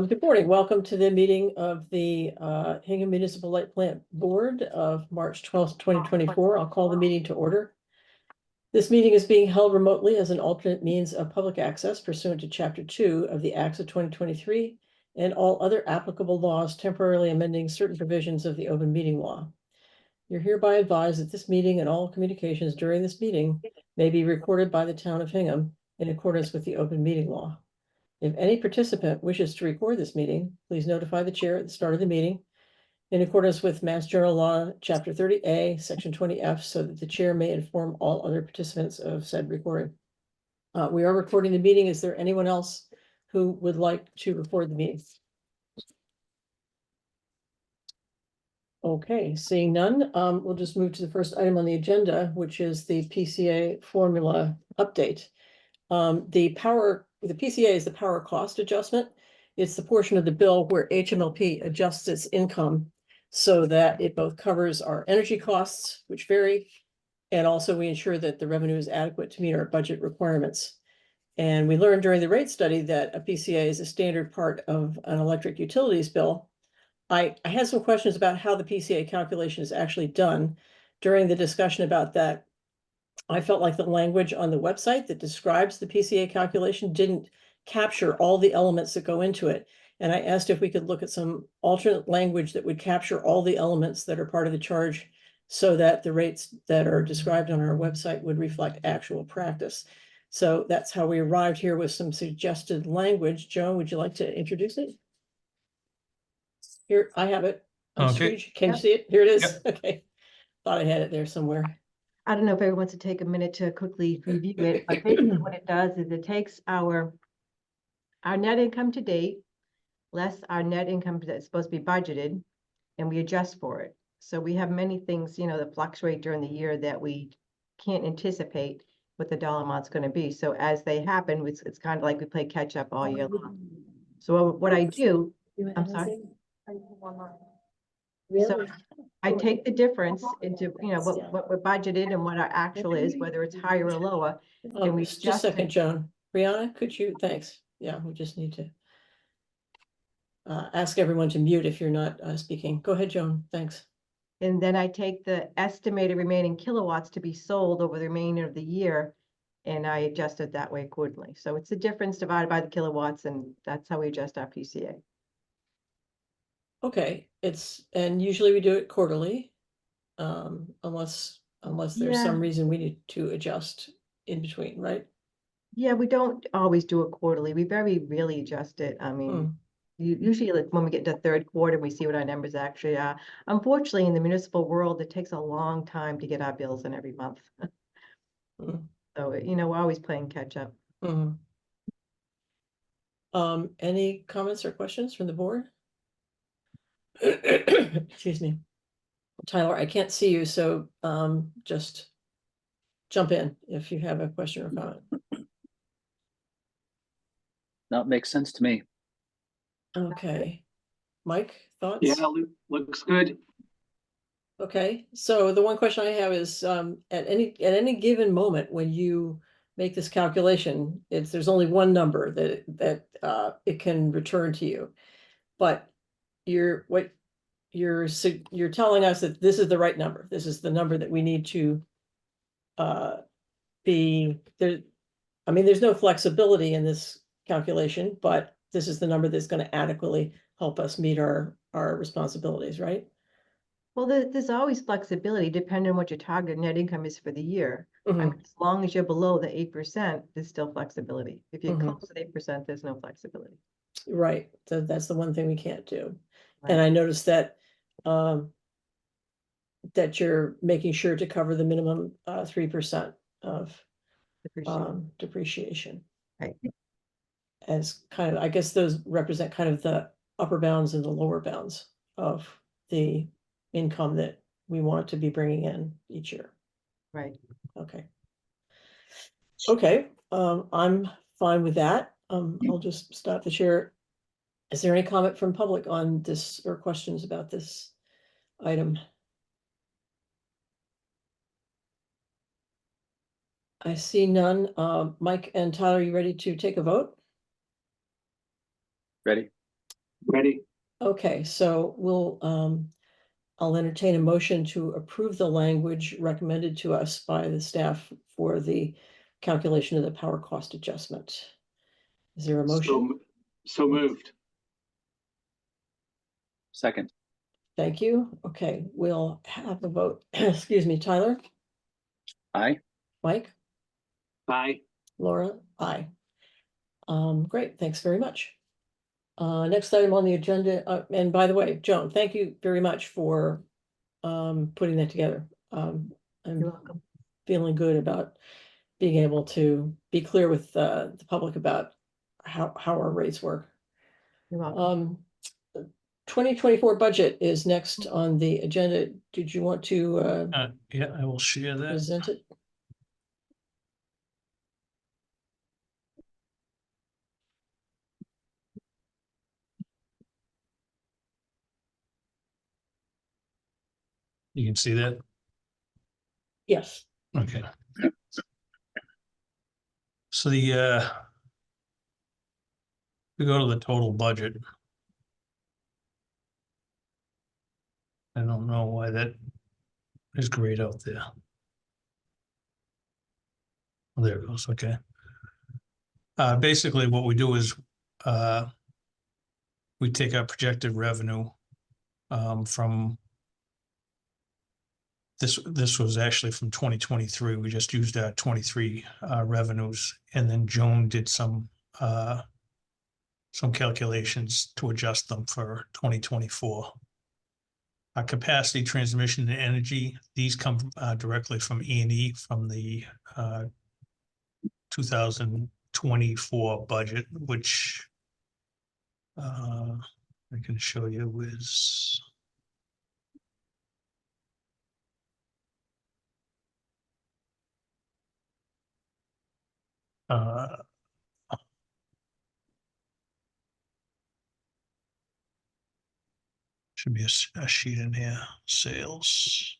Good morning. Welcome to the meeting of the Hingham Municipal Light Plant Board of March 12th, 2024. I'll call the meeting to order. This meeting is being held remotely as an alternate means of public access pursuant to Chapter 2 of the Acts of 2023 and all other applicable laws temporarily amending certain provisions of the open meeting law. You're hereby advised that this meeting and all communications during this meeting may be recorded by the town of Hingham in accordance with the open meeting law. If any participant wishes to record this meeting, please notify the chair at the start of the meeting in accordance with Mass General Law, Chapter 30A, Section 20F, so that the chair may inform all other participants of said recording. We are recording the meeting. Is there anyone else who would like to record the meeting? Okay, seeing none, we'll just move to the first item on the agenda, which is the PCA formula update. The PCA is the power cost adjustment. It's the portion of the bill where HMLP adjusts its income so that it both covers our energy costs, which vary, and also we ensure that the revenue is adequate to meet our budget requirements. And we learned during the rate study that a PCA is a standard part of an electric utilities bill. I had some questions about how the PCA calculation is actually done. During the discussion about that, I felt like the language on the website that describes the PCA calculation didn't capture all the elements that go into it. And I asked if we could look at some alternate language that would capture all the elements that are part of the charge so that the rates that are described on our website would reflect actual practice. So that's how we arrived here with some suggested language. Joan, would you like to introduce it? Here, I have it. Okay. Can you see it? Here it is. Yep. Okay. Thought I had it there somewhere. I don't know if everyone wants to take a minute to quickly review it, but basically what it does is it takes our net income to date, less our net income that's supposed to be budgeted, and we adjust for it. So we have many things, that fluctuate during the year that we can't anticipate what the dollar amount's going to be. So as they happen, it's kind of like we play catch up all year long. So what I do, I'm sorry. Really? So I take the difference into, what we're budgeted and what our actual is, whether it's higher or lower. And we just a second, Joan. Brianna, could you, thanks. Yeah, we just need to ask everyone to mute if you're not speaking. Go ahead, Joan, thanks. And then I take the estimated remaining kilowatts to be sold over the remainder of the year, and I adjust it that way accordingly. So it's the difference divided by the kilowatts, and that's how we adjust our PCA. Okay, and usually we do it quarterly, unless there's some reason we need to adjust in between, right? Yeah, we don't always do it quarterly. We very rarely adjust it. I mean, usually like when we get to the third quarter, we see what our numbers actually are. Unfortunately, in the municipal world, it takes a long time to get our bills in every month. So, we're always playing catch up. Any comments or questions from the board? Excuse me. Tyler, I can't see you, so just jump in if you have a question or comment. That makes sense to me. Okay. Mike, thoughts? Yeah, looks good. Okay, so the one question I have is at any given moment when you make this calculation, there's only one number that it can return to you, but you're telling us that this is the right number. This is the number that we need to be there. I mean, there's no flexibility in this calculation, but this is the number that's going to adequately help us meet our responsibilities, right? Well, there's always flexibility depending on what your target net income is for the year. I mean, as long as you're below the 8%, there's still flexibility. If you're close to 8%, there's no flexibility. Right. So that's the one thing we can't do. Right. And I noticed that that you're making sure to cover the minimum 3% of depreciation. Right. As kind of, I guess those represent kind of the upper bounds and the lower bounds of the income that we want to be bringing in each year. Right. Okay. I'm fine with that. I'll just stop the share. Is there any comment from public on this or questions about this item? I see none. Mike and Tyler, are you ready to take a vote? Ready. Ready? Okay, so I'll entertain a motion to approve the language recommended to us by the staff for the calculation of the power cost adjustment. Is there a motion? So moved. Second, Thank you. Okay, we'll have a vote. Excuse me, Tyler, aye. Mike, Aye. Laura, aye. Great, thanks very much. Next item on the agenda, and by the way, Joan, thank you very much for putting that together. I'm You're welcome. feeling good about being able to be clear with the public about how our rates work. You're welcome. 2024 budget is next on the agenda. Did you want to Yeah, I will share that. present it? You can see that? Yes. Okay. So we go to the total budget. I don't know why that is grayed out there. Oh, there it goes, okay. Basically what we do is we take our projected revenue from this was actually from 2023. We just used our 23 revenues, and then Joan did some calculations to adjust them for 2024. Our capacity, transmission, and energy, these come directly from E&E from the 2024 budget, which I can show you is should be a sheet in here, sales.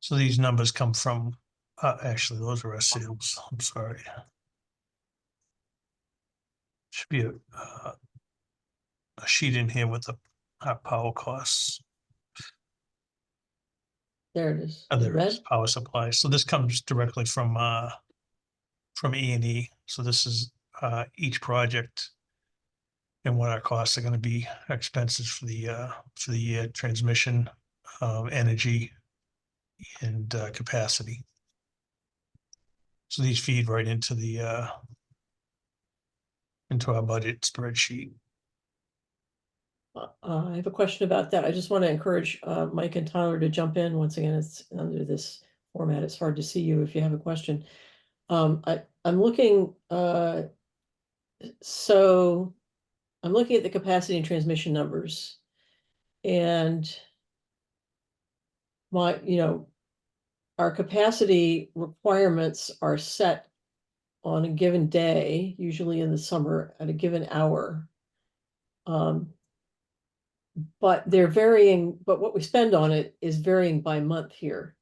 So these numbers come from, actually, those are our sales. I'm sorry. Should be a sheet in here with our power costs. There it is. There Red? is power supply. So this comes directly from E&E. So this is each project and what our costs are going to be, expenses for the year, transmission, energy, and capacity. So these feed right into into our budget spreadsheet. I have a question about that. I just want to encourage Mike and Tyler to jump in. Once again, it's under this format. It's hard to see you if you have a question. I'm looking, so I'm looking at the capacity and transmission numbers. And our capacity requirements are set on a given day, usually in the summer at a given hour. But they're varying, but what we spend on it is varying by month here.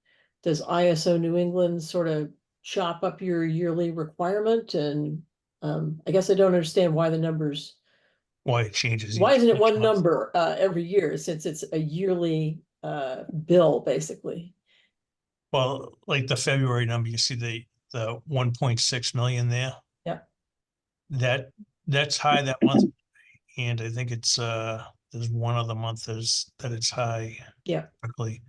Does ISO New England sort of chop up your yearly requirement? And I guess I don't understand why the numbers, Why it changes. why isn't it each one month. number every year, since it's a yearly bill, basically? Well, like the February number, you see the 1.6 million there. Yeah. That's high that month, and I think it's there's one other month that it's high. Yeah. Quickly.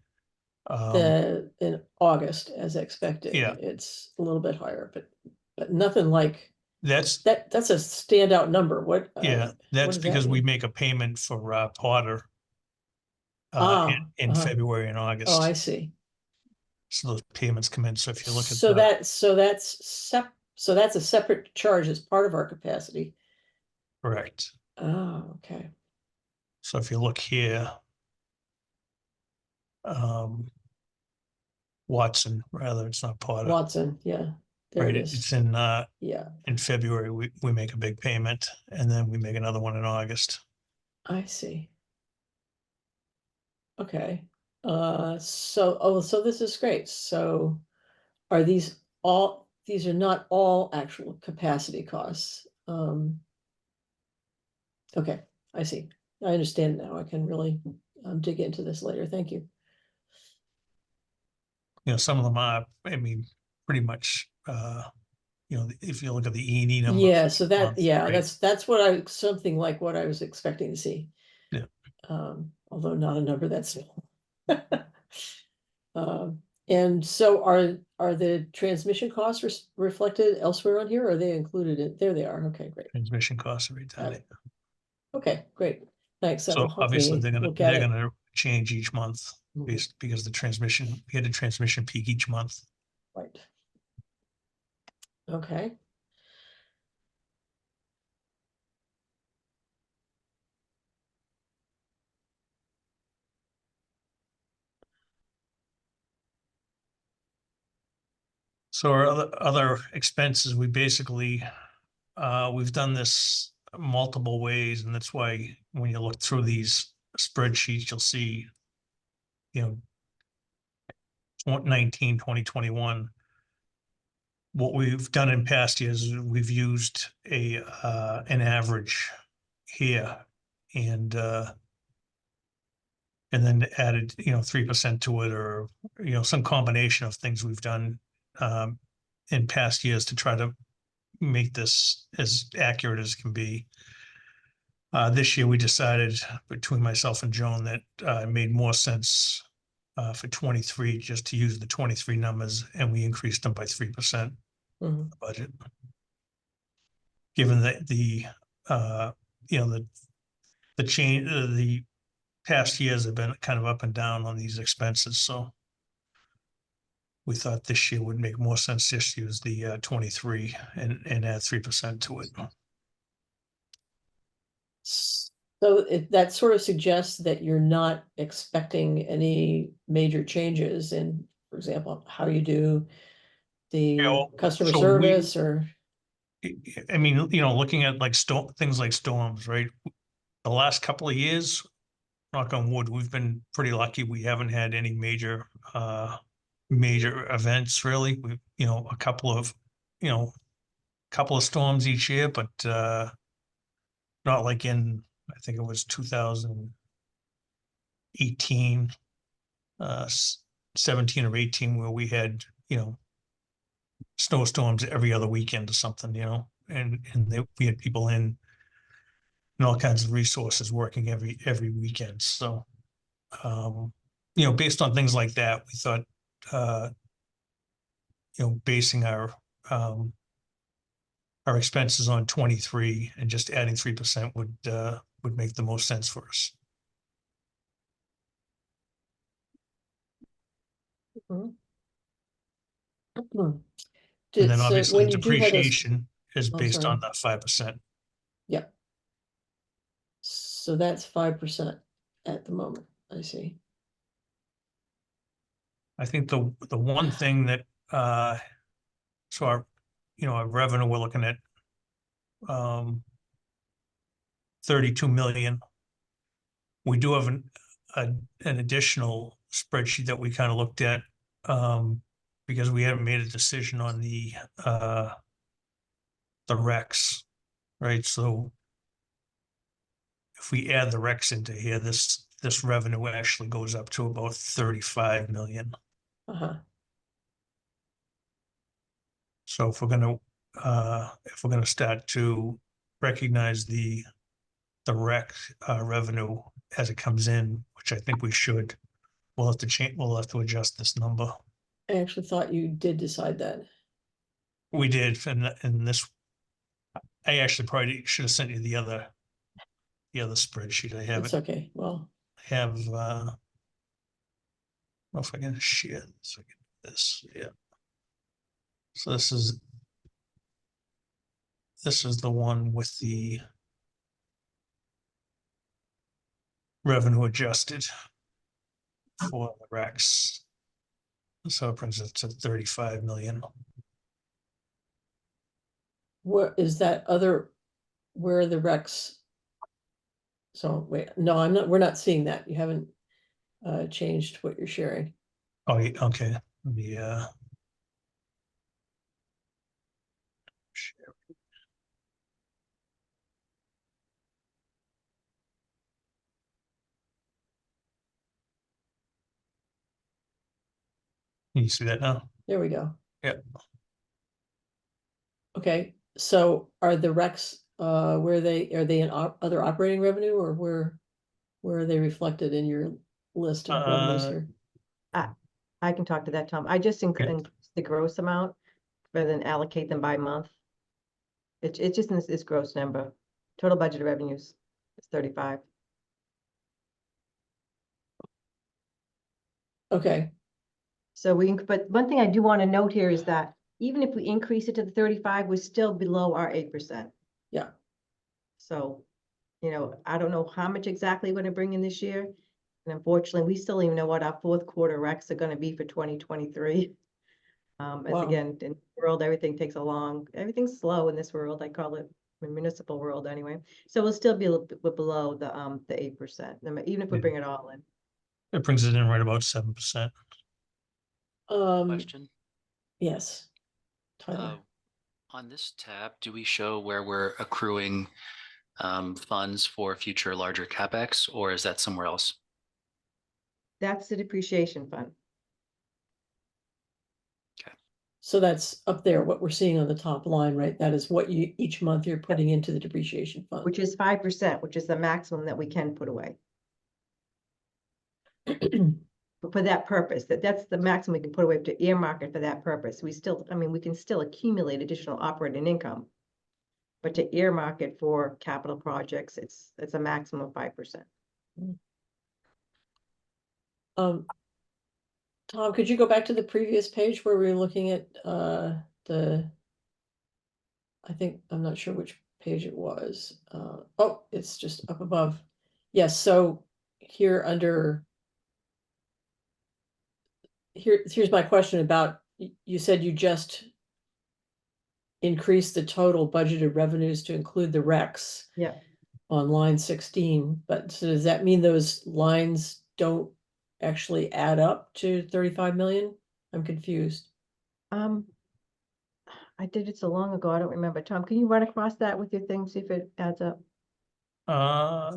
In August, as expected. Yeah. It's a little bit higher, but nothing like That's that's a standout number. What? yeah. That's does that because we mean? make a payment for Potter in February and August. Oh, I see. So those payments come in. So if you look at So that's a separate charge as part of our capacity. correct. Oh, okay. So if you look here, Watson, rather, it's not Potter. Watson, yeah. There Right, it is. it's Yeah, in February, we make a big payment, and then we make another one in August. I see. Okay. So this is great. So are these all these are not all actual capacity costs. Okay, I see. I understand now. I can really dig into this later. Thank you. You know, some of them are, I mean, pretty much, you know, if you look at the E&E number. Yeah, so that, month, yeah, right? that's what I, something like what I was expecting to see. Yeah. Although not a number that's small. And so are the transmission costs reflected elsewhere on here? Or are they included in, there they are. Okay, great. Transmission costs every time. Got it. Okay, great. Thanks. So That'll help obviously me they're look at it. gonna change each month Mhm. based because the transmission, we had a transmission peak each month. Right. Okay. So our other expenses, we basically, we've done this multiple ways, and that's why when you look through these spreadsheets, you'll see, you know, 2019, 2021. What we've done in past years is we've used an average here and then added, you know, 3% to it, or, you know, some combination of things we've done in past years to try to make this as accurate as can be. This year we decided between myself and Joan that it made more sense for 23 just to use the 23 numbers, and we increased them by 3%. Mhm. The budget. Given that you know, the change, the past years have been kind of up and down on these expenses, so we thought this year would make more sense just to use the 23 and add 3% to it. So that sort of suggests that you're not expecting any major changes in, for example, how you do the know, customer so service or, I mean, you know, looking at like things like storms, right? The last couple of years, knock on wood, we've been pretty lucky. We haven't had any major events really. We, you know, you know, couple of storms each year, but not like in, I think it was 2018, 17 or 18, where we had, you know, snowstorms every other weekend or something, you know, and we had people in and all kinds of resources working every weekend. So, you know, based on things like that, we thought, you know, basing our expenses on 23 and just adding 3% would make the most sense for us. Mhm. And then So obviously when you do have those, depreciation is oh, based sorry. on that 5%. Yep. So that's 5% at the moment, I see. I think the one thing that so our, you know, our revenue, we're looking at 32 million. We do have an additional spreadsheet that we kind of looked at because we haven't made a decision on the recs, right? So if we add the recs into here, this revenue actually goes up to about 35 million. Uh-huh. So if we're gonna start to recognize the rec revenue as it comes in, which I think we should, we'll have to change. We'll have to adjust this number. I actually thought you did decide that. We did, and this, I actually probably should have sent you the other spreadsheet. I have It's it. okay. Well, I have. I don't know if I can share this. I can do this. Yeah. So this is the one with the revenue adjusted for the recs. So it brings it to 35 million. what is that other, where are the recs? So wait, no, we're not seeing that. You haven't changed what you're sharing. Oh, okay. The Can you see that now? There we go. Yep. Okay, so are the recs, are they in other operating revenue, or where are they reflected in your list of revenues here? I can talk to that, Tom. I just increased the gross amount rather than allocate them by month. It's just in this gross number. Total budget revenues is 35. Okay, So but one thing I do want to note here is that even if we increase it to the 35, we're still below our 8%. Yeah. So, I don't know how much exactly we're going to bring in this year. And unfortunately, we still don't even know what our fourth quarter recs are going to be for 2023. As Wow. again, in the world, everything's slow in this world. I call it the municipal world anyway. So we'll still be a little bit below the 8%, even if we Yeah. bring it all in. It brings it in right about 7%. Question, Yes. Tyler, on this tab, do we show where we're accruing funds for future larger CapEx, or is that somewhere else? That's the depreciation fund. so that's up there, what we're seeing on the top line, right? That is what each month you're putting into the depreciation fund. Which is 5%, which is the maximum that we can put away. But for that purpose, that's the maximum we can put away to earmark it for that purpose. We can still accumulate additional operating income. But to earmark it for capital projects, it's a maximum of 5%. Tom, could you go back to the previous page where we were looking at I think, I'm not sure which page it was. Oh, it's just up above. Yes, so here under here's my question about, you said you just increased the total budgeted revenues to include the recs. Yeah. On line 16, but so does that mean those lines don't actually add up to 35 million? I'm confused. I did it so long ago, I don't remember. Tom, can you run across that with your thing, see if it adds up?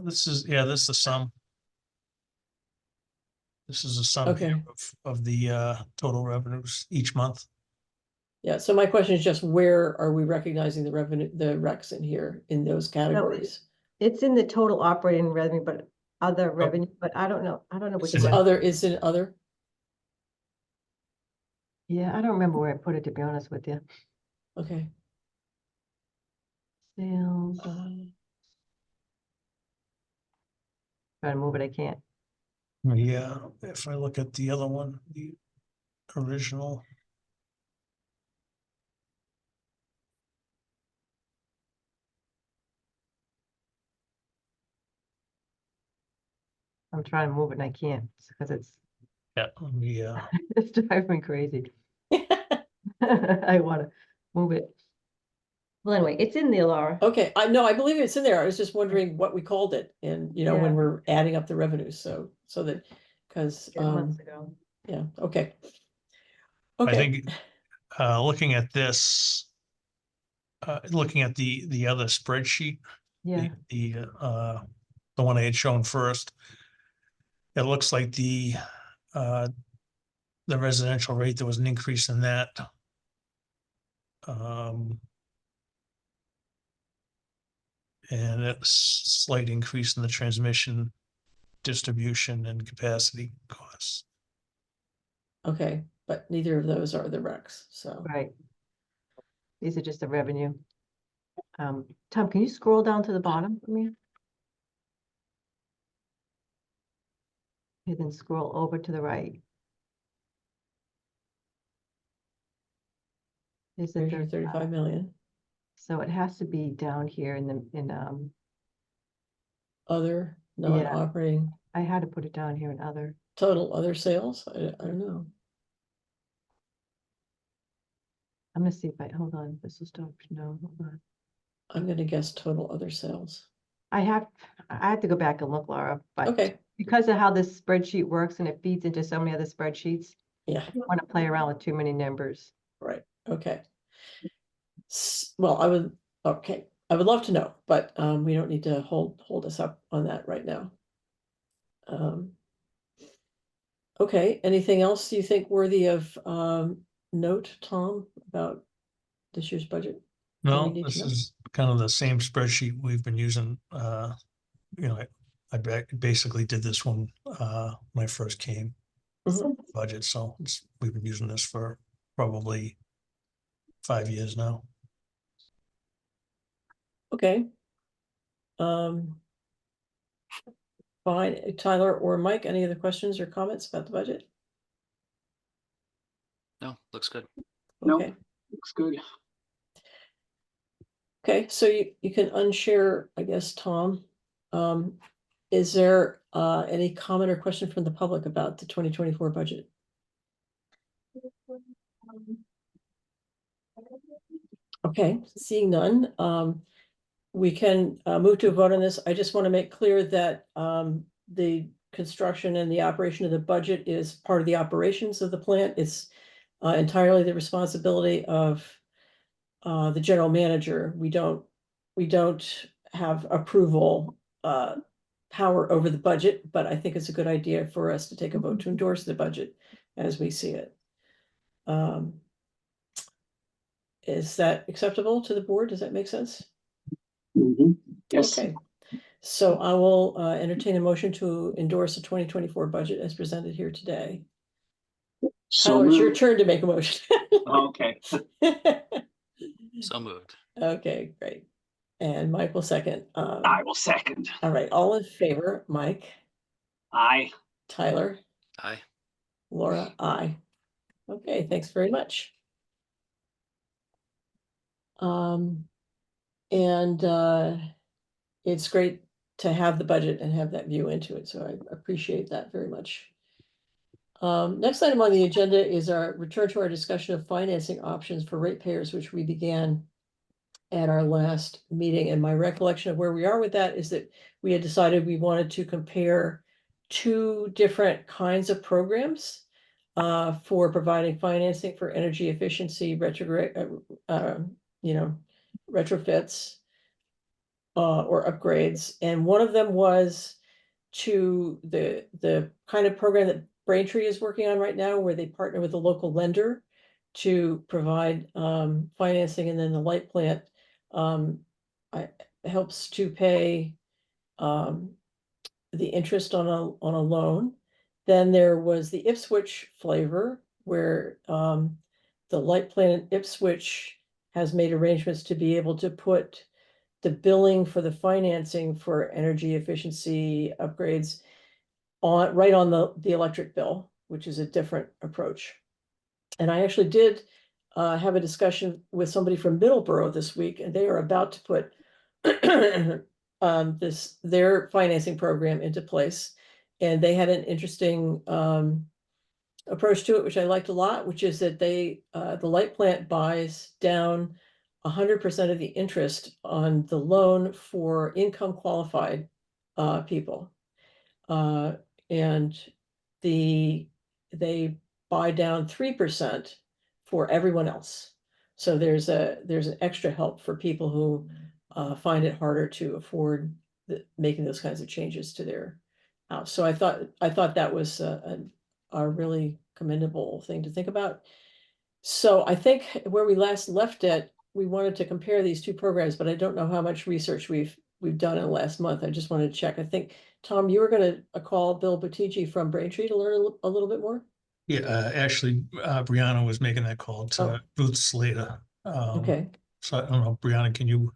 This is the sum. This is a sum here Okay. of the total revenues each month. Yeah, so my question is just, where are we recognizing the revenue, the recs in here, in those categories? It's in the total operating revenue, but other revenue, but I don't know which Is one. is it other? Yeah, I don't remember where I put it, to be honest with you. Okay. Sales, trying to move it, I can't. Yeah, if I look at the other one, the original. I'm trying to move it and I can't because it's Yeah, it's driving me crazy. I want to move it. Well, anyway, it's in there, Laura. Okay, I believe it's in there. I was just wondering what we called it, and Yeah. when we're adding up the revenues, so that, because Months ago. yeah, okay. I Okay, think looking at this, looking at the other spreadsheet, Yeah, the one I had shown first, it looks like the residential rate, there was an increase in that. And a slight increase in the transmission, distribution, and capacity costs. okay, but neither of those are the recs, so. right. These are just the revenue. Tom, can you scroll down to the bottom for me? And then scroll over to the right. Is it There's your 35 million. So it has to be down here in Other non-operating, I had to put it down here in other. total other sales, I don't know. I'm gonna see if hold on, this will stop, no, hold on. I'm gonna guess total other sales. I have to go back and look, Laura, but Okay, because of how this spreadsheet works and it feeds into so many other spreadsheets, yeah, I don't want to play around with too many numbers. right, okay. Well, I would love to know, but we don't need to hold us up on that right now. Okay, anything else you think worthy of note, Tom, about this year's budget? No, need to this know? is kind of the same spreadsheet we've been using. I basically did this one when I first came Mhm. budget, so we've been using this for probably 5 years now. Okay. Fine, Tyler or Mike, any other questions or comments about the budget? No, looks good. Nope. Okay, Looks good. okay, so you can unshare, I guess, Tom. Is there any comment or question from the public about the 2024 budget? Okay, seeing none, we can move to a vote on this. I just want to make clear that the construction and the operation of the budget is part of the operations of the plant. It's entirely the responsibility of the general manager. We don't have approval power over the budget, but I think it's a good idea for us to take a vote to endorse the budget as we see it. Is that acceptable to the board? Does that make sense? Yes. Okay, so I will entertain a motion to endorse the 2024 budget as presented here today. So Tyler, it's your moved. turn to make a motion. Okay. So moved. Okay, great. And Mike will second. I will second. All right, all in favor, Mike, Aye. Tyler, Aye. Laura, aye. Okay, thanks very much. And it's great to have the budget and have that view into it, so I appreciate that very much. Next item on the agenda is our return to our discussion of financing options for ratepayers, which we began at our last meeting. And my recollection of where we are with that is that we had decided we wanted to compare two different kinds of programs for providing financing for energy efficiency retrofits or upgrades. And one of them was to the kind of program that Braintree is working on right now, where they partner with a local lender to provide financing, and then the light plant helps to pay the interest on a loan. Then there was the Ipswich flavor, where the light plant in Ipswich has made arrangements to be able to put the billing for the financing for energy efficiency upgrades right on the electric bill, which is a different approach. And I actually did have a discussion with somebody from Middleborough this week, and they are about to put their financing program into place. And they had an interesting approach to it, which I liked a lot, which is that the light plant buys down 100% of the interest on the loan for income qualified people. And they buy down 3% for everyone else. So there's an extra help for people who find it harder to afford making those kinds of changes to their house. So I thought that was a really commendable thing to think about. So I think where we last left it, we wanted to compare these two programs, but I don't know how much research we've done in the last month. I just wanted to check. I think, Tom, you were going to call Bill Buttigieg from Braintree to learn a little bit more. Yeah, actually, Brianna was making that call to Ruth Slater. Okay. So I don't know, Brianna, can you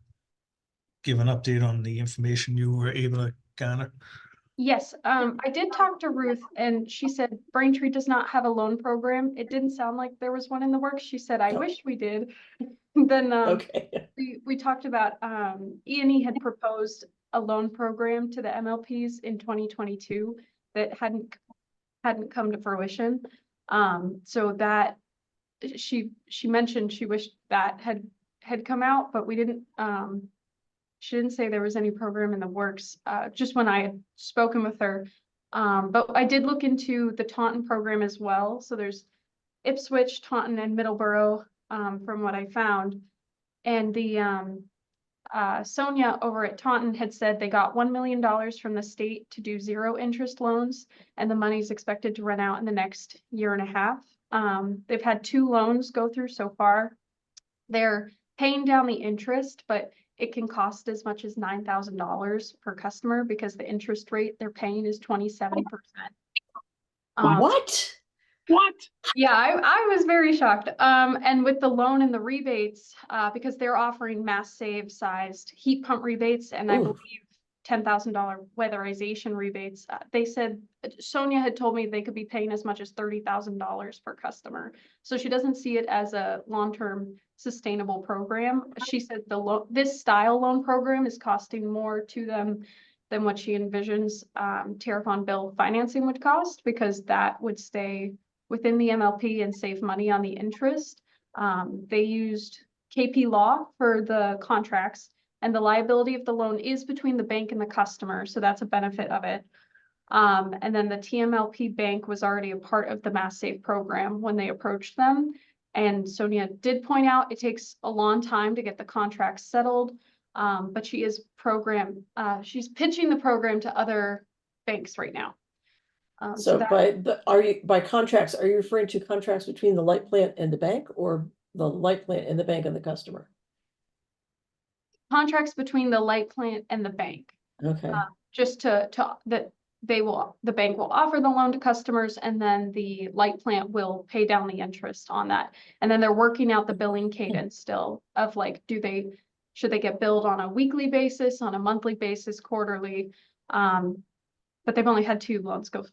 give an update on the information you were able to garner? Yes, I did talk to Ruth and she said Braintree does not have a loan program. It didn't sound like there was one in the works. She said, I Oh. wish we did. Then Okay. we talked about E&E had proposed a loan program to the MLPs in 2022 that hadn't come to fruition. So that she mentioned she wished that had come out, but we didn't she didn't say there was any program in the works, just when I had spoken with her. But I did look into the Taunton program as well. So there's Ipswich, Taunton, and Middleborough, from what I found. And the Sonia over at Taunton had said they got $1 million from the state to do 0 interest loans, and the money's expected to run out in the next year and a half. They've had 2 loans go through so far. They're paying down the interest, but it can cost as much as $9,000 per customer because the interest rate they're paying is 27%. What? What? Yeah, I was very shocked. And with the loan and the rebates, because they're offering mass save sized heat pump rebates and I Ooh. believe $10,000 weatherization rebates, they said, Sonia had told me they could be paying as much as $30,000 per customer. So she doesn't see it as a long-term sustainable program. She said this style loan program is costing more to them than what she envisions tariff on bill financing would cost, because that would stay within the MLP and save money on the interest. They used KP Law for the contracts, and the liability of the loan is between the bank and the customer, so that's a benefit of it. And then the TMLP bank was already a part of the Mass Save program when they approached them. And Sonia did point out it takes a long time to get the contracts settled, but she's pitching the program to other banks right now. So by contracts, are you referring to contracts between the light plant and the bank, or the light plant and the bank and the customer? Contracts between the light plant and the bank, Okay, just that the bank will offer the loan to customers, and then the light plant will pay down the interest on that. And then they're working out the billing cadence still of like, should they get billed on a weekly basis, on a monthly basis, quarterly? But they've only had 2 loans go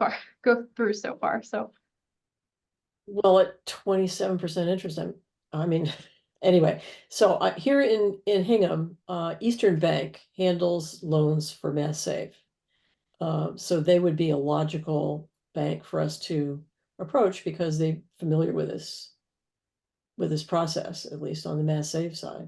through so far. So, well, at 27% interest, I mean, anyway, so here in Hingham, Eastern Bank handles loans for Mass Save. So they would be a logical bank for us to approach because they're familiar with this process, at least on the Mass Save side.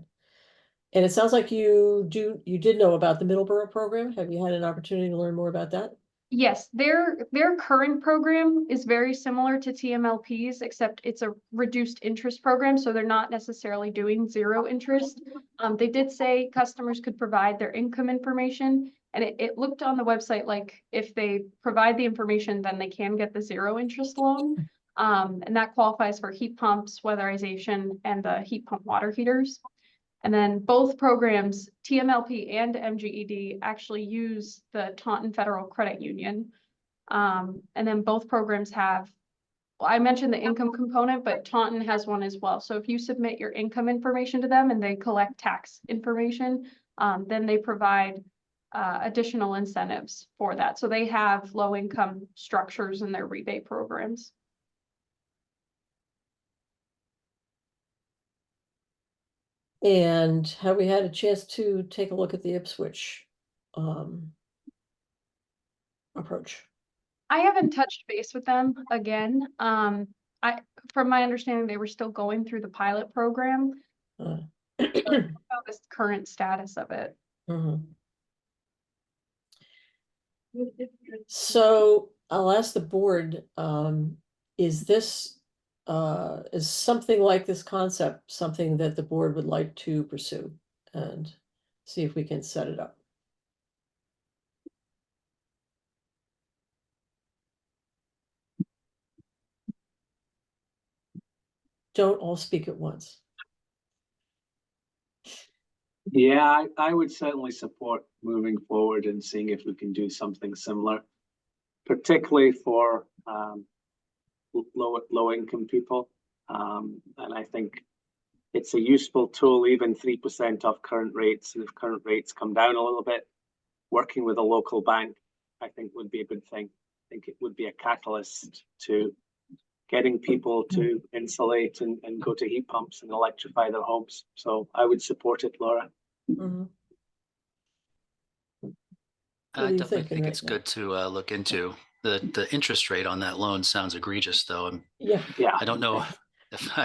And it sounds like you did know about the Middleborough program. Have you had an opportunity to learn more about that? yes, their current program is very similar to TMLP's, except it's a reduced interest program, so they're not necessarily doing 0 interest. They did say customers could provide their income information, and it looked on the website like if they provide the information, then they can get the 0 interest loan. And that qualifies for heat pumps, weatherization, and the heat pump water heaters. And then both programs, TMLP and MGED, actually use the Taunton Federal Credit Union. And then both programs have, well, I mentioned the income component, but Taunton has one as well. So if you submit your income information to them and they collect tax information, then they provide additional incentives for that. So they have low income structures in their rebate programs. And have we had a chance to take a look at the Ipswich approach? I haven't touched base with them again. From my understanding, they were still going through the pilot program. Uh, I don't know the current status of it. mhm. So I'll ask the board, is something like this concept something that the board would like to pursue and see if we can set it up? Don't all speak at once. Yeah, I would certainly support moving forward and seeing if we can do something similar, particularly for low income people. And I think it's a useful tool, even 3% off current rates. And if current rates come down a little bit, working with a local bank, I think would be a good thing. I think it would be a catalyst to getting people to insulate and go to heat pumps and electrify their homes. So I would support it, Laura. Mhm. What I do you definitely think, think it's Enrique? good to look into. The interest rate on that loan sounds egregious, though. Yeah, Yeah, I don't know if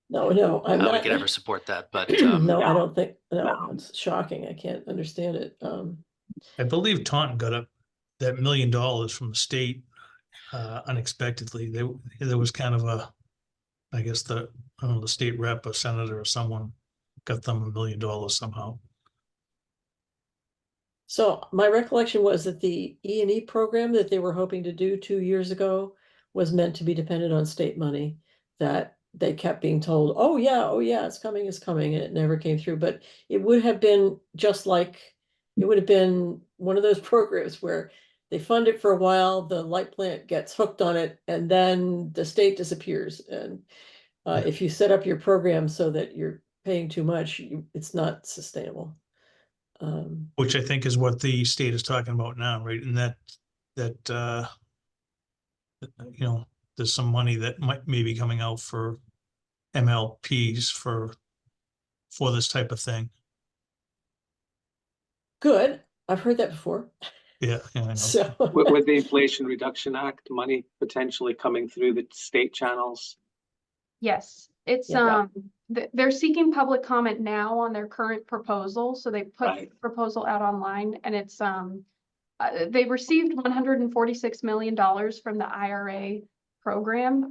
no, I'm how we not. could ever support that, but No, I No, don't think, no, no. it's shocking. I can't understand it. I believe Taunton got that $1 million from the state unexpectedly. There was kind of I guess I don't know, the state rep or senator or someone got them $1 million somehow. So my recollection was that the E&E program that they were hoping to do 2 years ago was meant to be dependent on state money, that they kept being told, oh yeah, it's coming, and it never came through. But it would have been just like, it would have been one of those programs where they fund it for a while, the light plant gets hooked on it, and then the state disappears. And if you set up your program so that you're paying too much, it's not sustainable. Which I think is what the state is talking about now, right? And that you know, there's some money that might maybe coming out for MLPs for this type of thing. Good, I've heard that before, Yeah, I know. so. With the Inflation Reduction Act, money potentially coming through the state channels. Yes, it's, Yeah. they're seeking public comment now on their current proposal, so they put the Right. proposal out online, and it's, they received $146 million from the IRA program,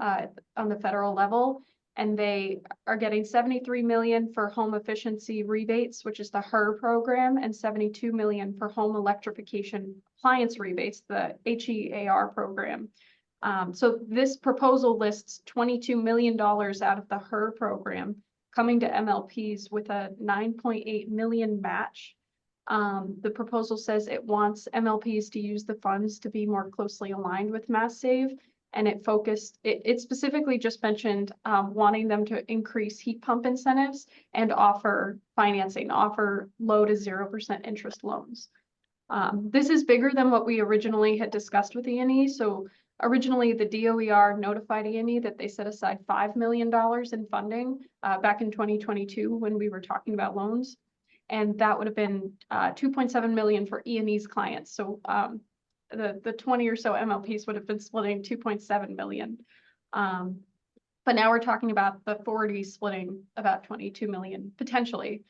on the federal level, and they are getting 73 million for home efficiency rebates, which is the HER program, and 72 million for home electrification appliance rebates, the HEAR program. So this proposal lists $22 million out of the HER program coming to MLPs with a 9.8 million match. The proposal says it wants MLPs to use the funds to be more closely aligned with Mass Save. And it specifically just mentioned wanting them to increase heat pump incentives and offer financing, offer low to 0% interest loans. This is bigger than what we originally had discussed with E&E. So originally the DOER notified E&E that they set aside $5 million in funding back in 2022 when we were talking about loans. And that would have been 2.7 million for E&E's clients. So the 20 or so MLPs would have been splitting 2.7 million. But now we're talking about the 40 splitting about 22 million potentially,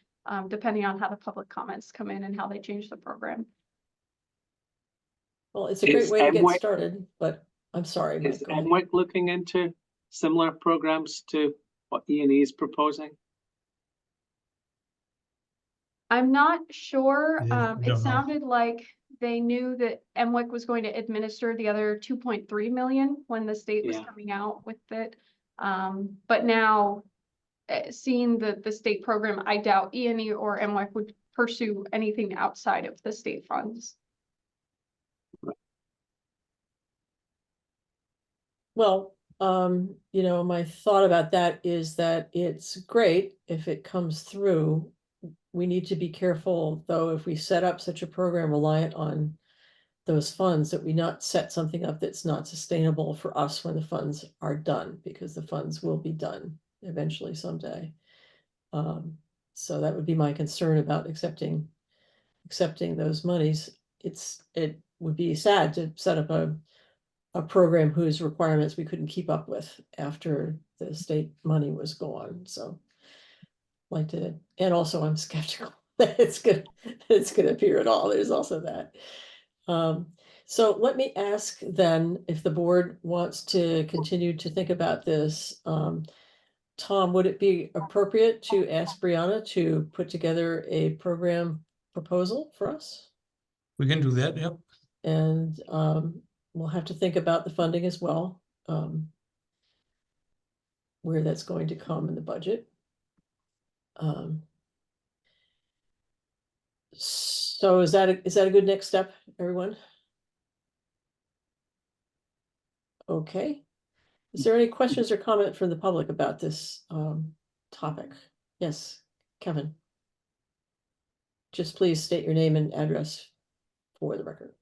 depending on how the public comments come in and how they change the program. Well, it's a great Is way to get MWIC started, but I'm sorry, Mike, Is go ahead. MWIC looking into similar programs to what E&E is proposing? I'm not sure. Yeah, It don't know. sounded like they knew that MWIC was going to administer the other 2.3 million when the state was Yeah. coming out with it. But now, seeing the state program, I doubt E&E or MWIC would pursue anything outside of the state funds. Well, my thought about that is that it's great if it comes through. We need to be careful, though, if we set up such a program reliant on those funds, that we not set something up that's not sustainable for us when the funds are done, because the funds will be done eventually someday. So that would be my concern about accepting those monies. It would be sad to set up a program whose requirements we couldn't keep up with after the state money was gone, so. And also I'm skeptical that it's gonna appear at all, there's also that. So let me ask then, if the board wants to continue to think about this, Tom, would it be appropriate to ask Brianna to put together a program proposal for us? We can do that, yep. And we'll have to think about the funding as well, where that's going to come in the budget. So is that a good next step, everyone? Okay. Is there any questions or comment from the public about this topic? Yes, Kevin. Just please state your name and address for the record.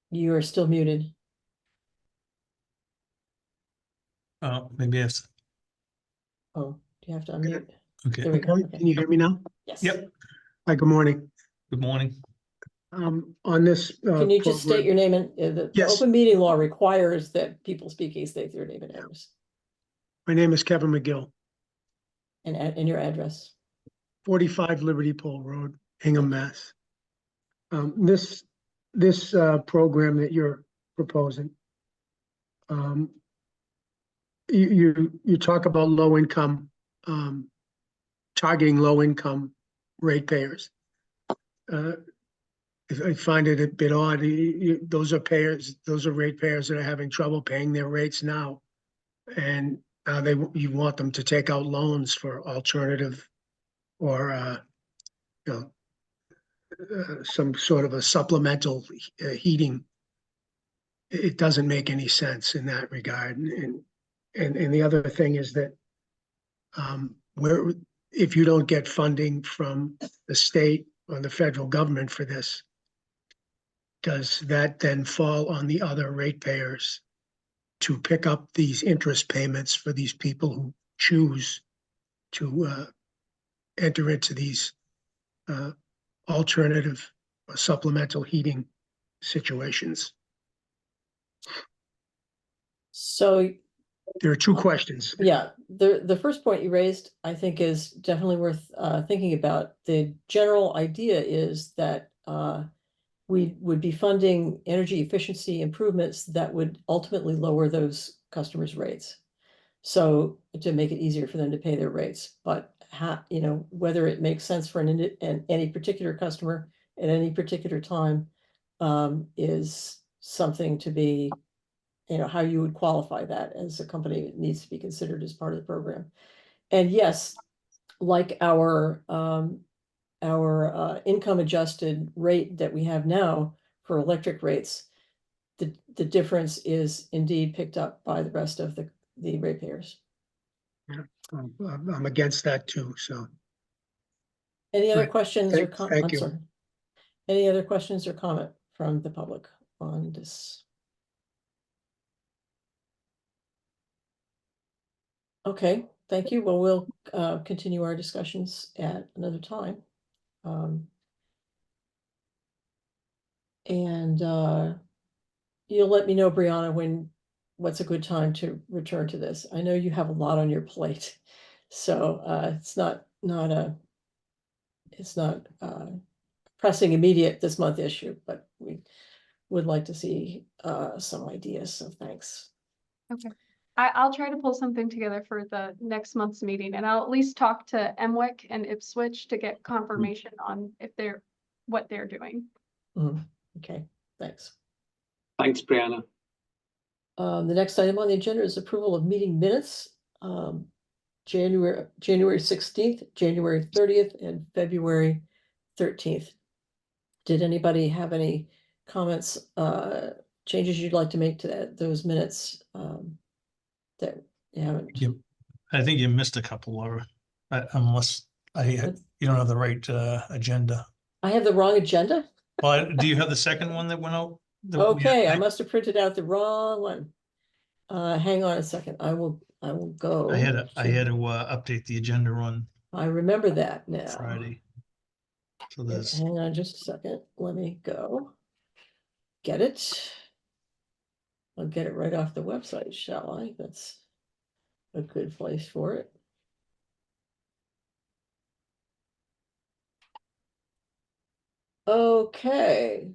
You are still muted. Maybe it's, Oh, do you have to unmute? okay. There we go. Okay, Okay. can you hear me now? Yes. Yep. Hi, good morning. Good morning. On this. Can you just state your name and the Yes. open meeting law requires that people speaking state their name and address My name is Kevin McGill, and your address. 45 Liberty Pole Road, Hingham, Mass. This program that you're proposing, you talk about low income, targeting low income ratepayers. I find it a bit odd. Those are payers, those are ratepayers that are having trouble paying their rates now. And you want them to take out loans for alternative or, you know, some sort of a supplemental heating. It doesn't make any sense in that regard. And the other thing is that where, if you don't get funding from the state or the federal government for this, does that then fall on the other ratepayers to pick up these interest payments for these people who choose to enter into these alternative or supplemental heating situations? So, There are two questions. yeah, the first point you raised, I think, is definitely worth thinking about. The general idea is that we would be funding energy efficiency improvements that would ultimately lower those customers' rates. So to make it easier for them to pay their rates, but whether it makes sense for any particular customer at any particular time is something to be, how you would qualify that as a company that needs to be considered as part of the program. And yes, like our income adjusted rate that we have now for electric rates, the difference is indeed picked up by the rest of the ratepayers. I'm against that too, so. Any other Right. questions or Thank I'm you. sorry. Any other questions or comment from the public on this? Okay, thank you. Well, we'll continue our discussions at another time. And you'll let me know, Brianna, what's a good time to return to this. I know you have a lot on your plate, so it's not pressing immediate this month issue, but we would like to see some ideas, so thanks. Okay. I'll try to pull something together for the next month's meeting, and I'll at least talk to MWIC and Ipswich to get confirmation on what they're doing. Okay, thanks. Thanks, Brianna. The next item on the agenda is approval of meeting minutes. January 16th, January 30th, and February 13th. Did anybody have any comments, changes you'd like to make to those minutes that you haven't? I think you missed a couple, Laura, unless you don't have the right agenda. I have the wrong agenda? Well, do you have the second one that went out? Okay, I must have printed out the wrong one. Hang on a second. I will go. I had to update the agenda on I remember that now. Friday. So Yeah, there's, hang on just a second. Let me go. Get it. I'll get it right off the website, shall I? That's a good place for it. Okay.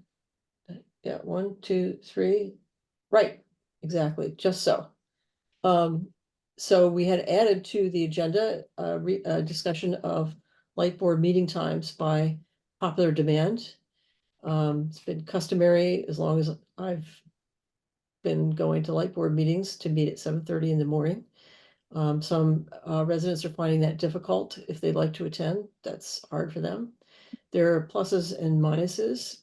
Yeah, 1, 2, 3. Right, exactly, just so. So we had added to the agenda a discussion of light board meeting times by popular demand. It's been customary, as long as I've been going to light board meetings, to meet at 7:30 in the morning. Some residents are finding that difficult if they'd like to attend. That's hard for them. There are pluses and minuses.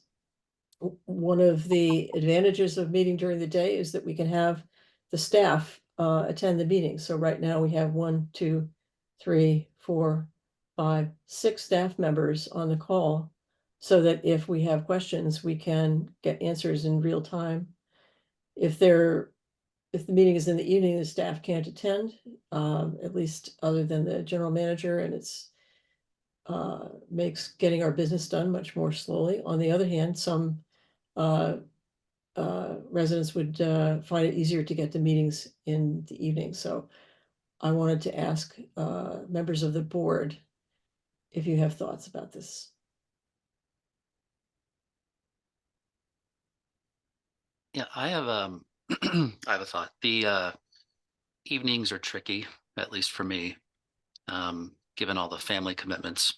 One of the advantages of meeting during the day is that we can have the staff attend the meeting. So right now we have 1, 2, 3, 4, 5, 6 staff members on the call, so that if we have questions, we can get answers in real time. If the meeting is in the evening, the staff can't attend, at least other than the general manager, and it's makes getting our business done much more slowly. On the other hand, some residents would find it easier to get to meetings in the evening. So I wanted to ask members of the board if you have thoughts about this. Yeah, I have I have a thought. The evenings are tricky, at least for me, given all the family commitments.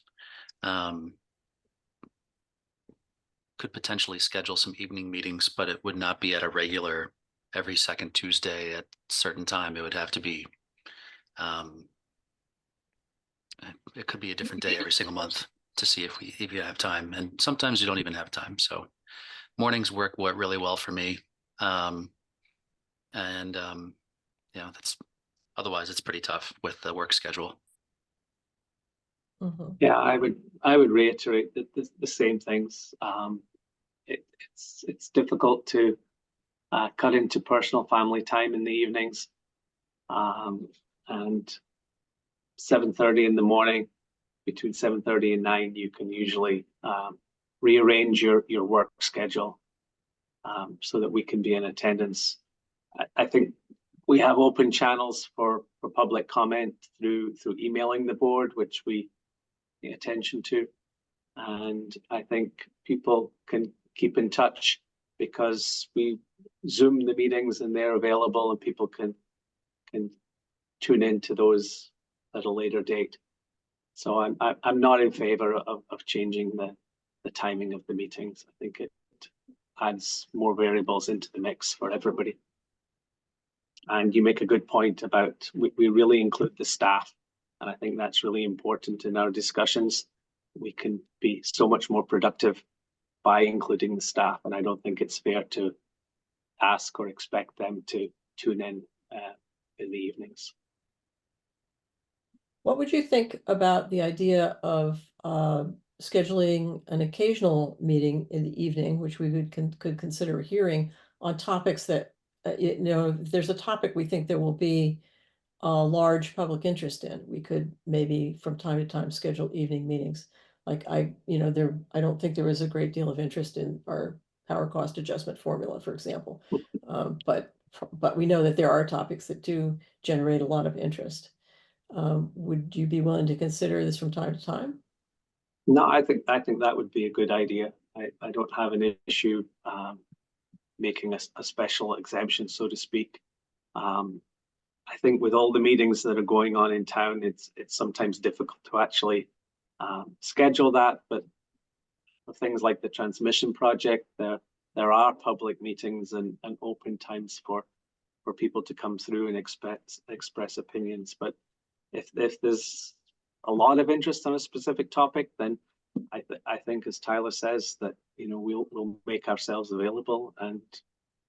could potentially schedule some evening meetings, but it would not be at a regular every second Tuesday at a certain time. It would have to be, it could be a different day every single month to see if you have time. And sometimes you don't even have time. So mornings work really well for me. That's otherwise it's pretty tough with the work schedule. Mhm. Yeah, I would reiterate that the same things. It's difficult to cut into personal family time in the evenings. And 7:30 in the morning, between 7:30 and 9, you can usually rearrange your work schedule so that we can be in attendance. I think we have open channels for public comment through emailing the board, which we pay attention to. And I think people can keep in touch because we Zoom the meetings and they're available and people can tune into those at a later date. So I'm not in favor of changing the timing of the meetings. I think it adds more variables into the mix for everybody. And you make a good point about we really include the staff. And I think that's really important in our discussions. We can be so much more productive by including the staff. And I don't think it's fair to ask or expect them to tune in the evenings. What would you think about the idea of scheduling an occasional meeting in the evening, which we could consider a hearing on topics that, if there's a topic we think there will be a large public interest in, we could maybe from time to time schedule evening meetings. Like I don't think there is a great deal of interest in our power cost adjustment formula, for example. But we know that there are topics that do generate a lot of interest. Would you be willing to consider this from time to time? No, I think that would be a good idea. I don't have an issue making a special exemption, so to speak. I think with all the meetings that are going on in town, it's sometimes difficult to actually schedule that. But for things like the transmission project, there are public meetings and open times for people to come through and express opinions. But if there's a lot of interest on a specific topic, then I think, as Tyler says, that we'll make ourselves available, and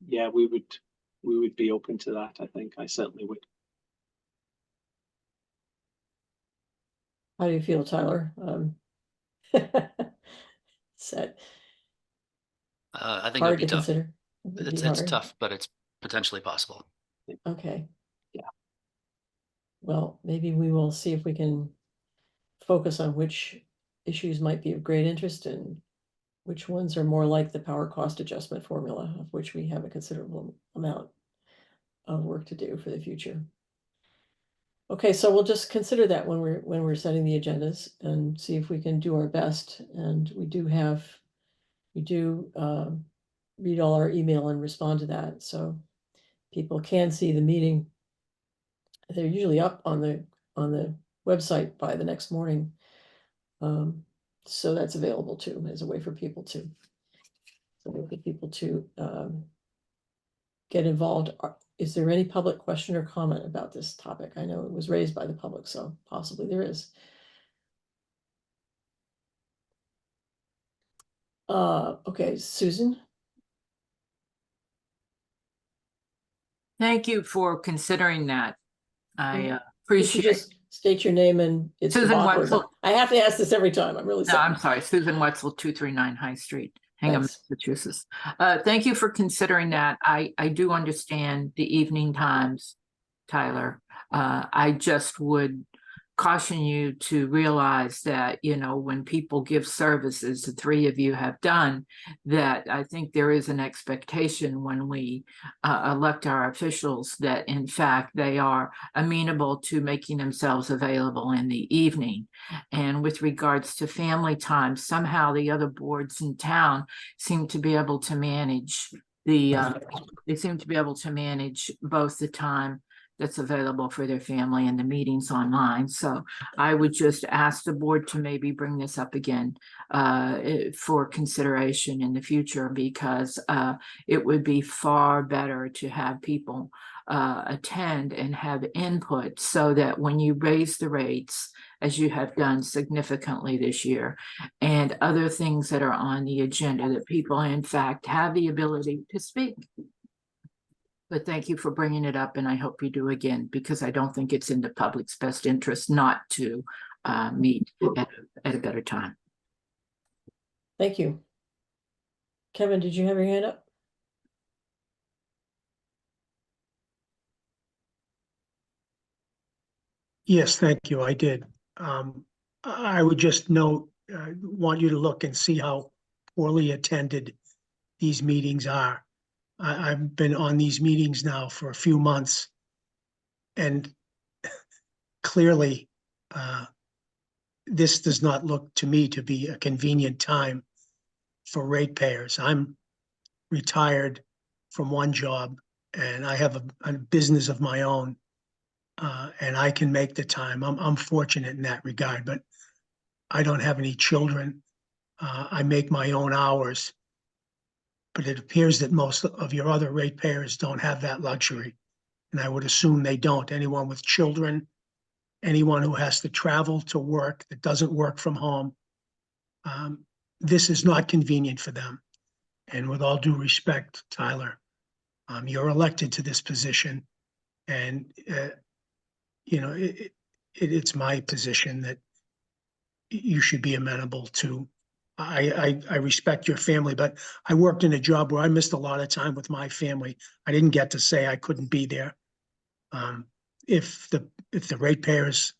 yeah, we would be open to that. I think I certainly would. How do you feel, Tyler? Set. I think it would Hard be to tough. consider. It would be It's hard. tough, but it's potentially possible. Okay. Yeah. Well, maybe we will see if we can focus on which issues might be of great interest and which ones are more like the power cost adjustment formula, of which we have a considerable amount of work to do for the future. Okay, so we'll just consider that when we're setting the agendas and see if we can do our best. And we do read all our email and respond to that, so people can see the meeting. They're usually up on the website by the next morning. So that's available too as a way for people to get involved. Is there any public question or comment about this topic? I know it was raised by the public, so possibly there is. Okay, Susan? Thank you for considering that. I Could you appreciate. just state your name and it's Susan awkward. Wetzel. I have to ask this every time. I'm really No, sorry. I'm sorry, Susan Wetzel, 239 High Street, Hingham, Thanks. Massachusetts. Thank you for considering that. I do understand the evening times, Tyler. I just would caution you to realize that, when people give services, the three of you have done, that I think there is an expectation when we elect our officials that in fact they are amenable to making themselves available in the evening. And with regards to family time, somehow the other boards in town seem to be able to manage both the time that's available for their family and the meetings online. So I would just ask the board to maybe bring this up again for consideration in the future, because it would be far better to have people attend and have input, so that when you raise the rates, as you have done significantly this year, and other things that are on the agenda, that people in fact have the ability to speak. But thank you for bringing it up, and I hope you do again, because I don't think it's in the public's best interest not to meet at a better time. Thank you. Kevin, did you have your hand up? Yes, thank you. I did. I would just note, want you to look and see how poorly attended these meetings are. I've been on these meetings now for a few months, and clearly, this does not look to me to be a convenient time for ratepayers. I'm retired from one job, and I have a business of my own, and I can make the time. I'm fortunate in that regard, but I don't have any children. I make my own hours, but it appears that most of your other ratepayers don't have that luxury, and I would assume they don't. Anyone with children, anyone who has to travel to work that doesn't work from home, this is not convenient for them. And with all due respect, Tyler, you're elected to this position, and you know, it's my position that you should be amenable to. I respect your family, but I worked in a job where I missed a lot of time with my family. I didn't get to say I couldn't be there. If the ratepayers,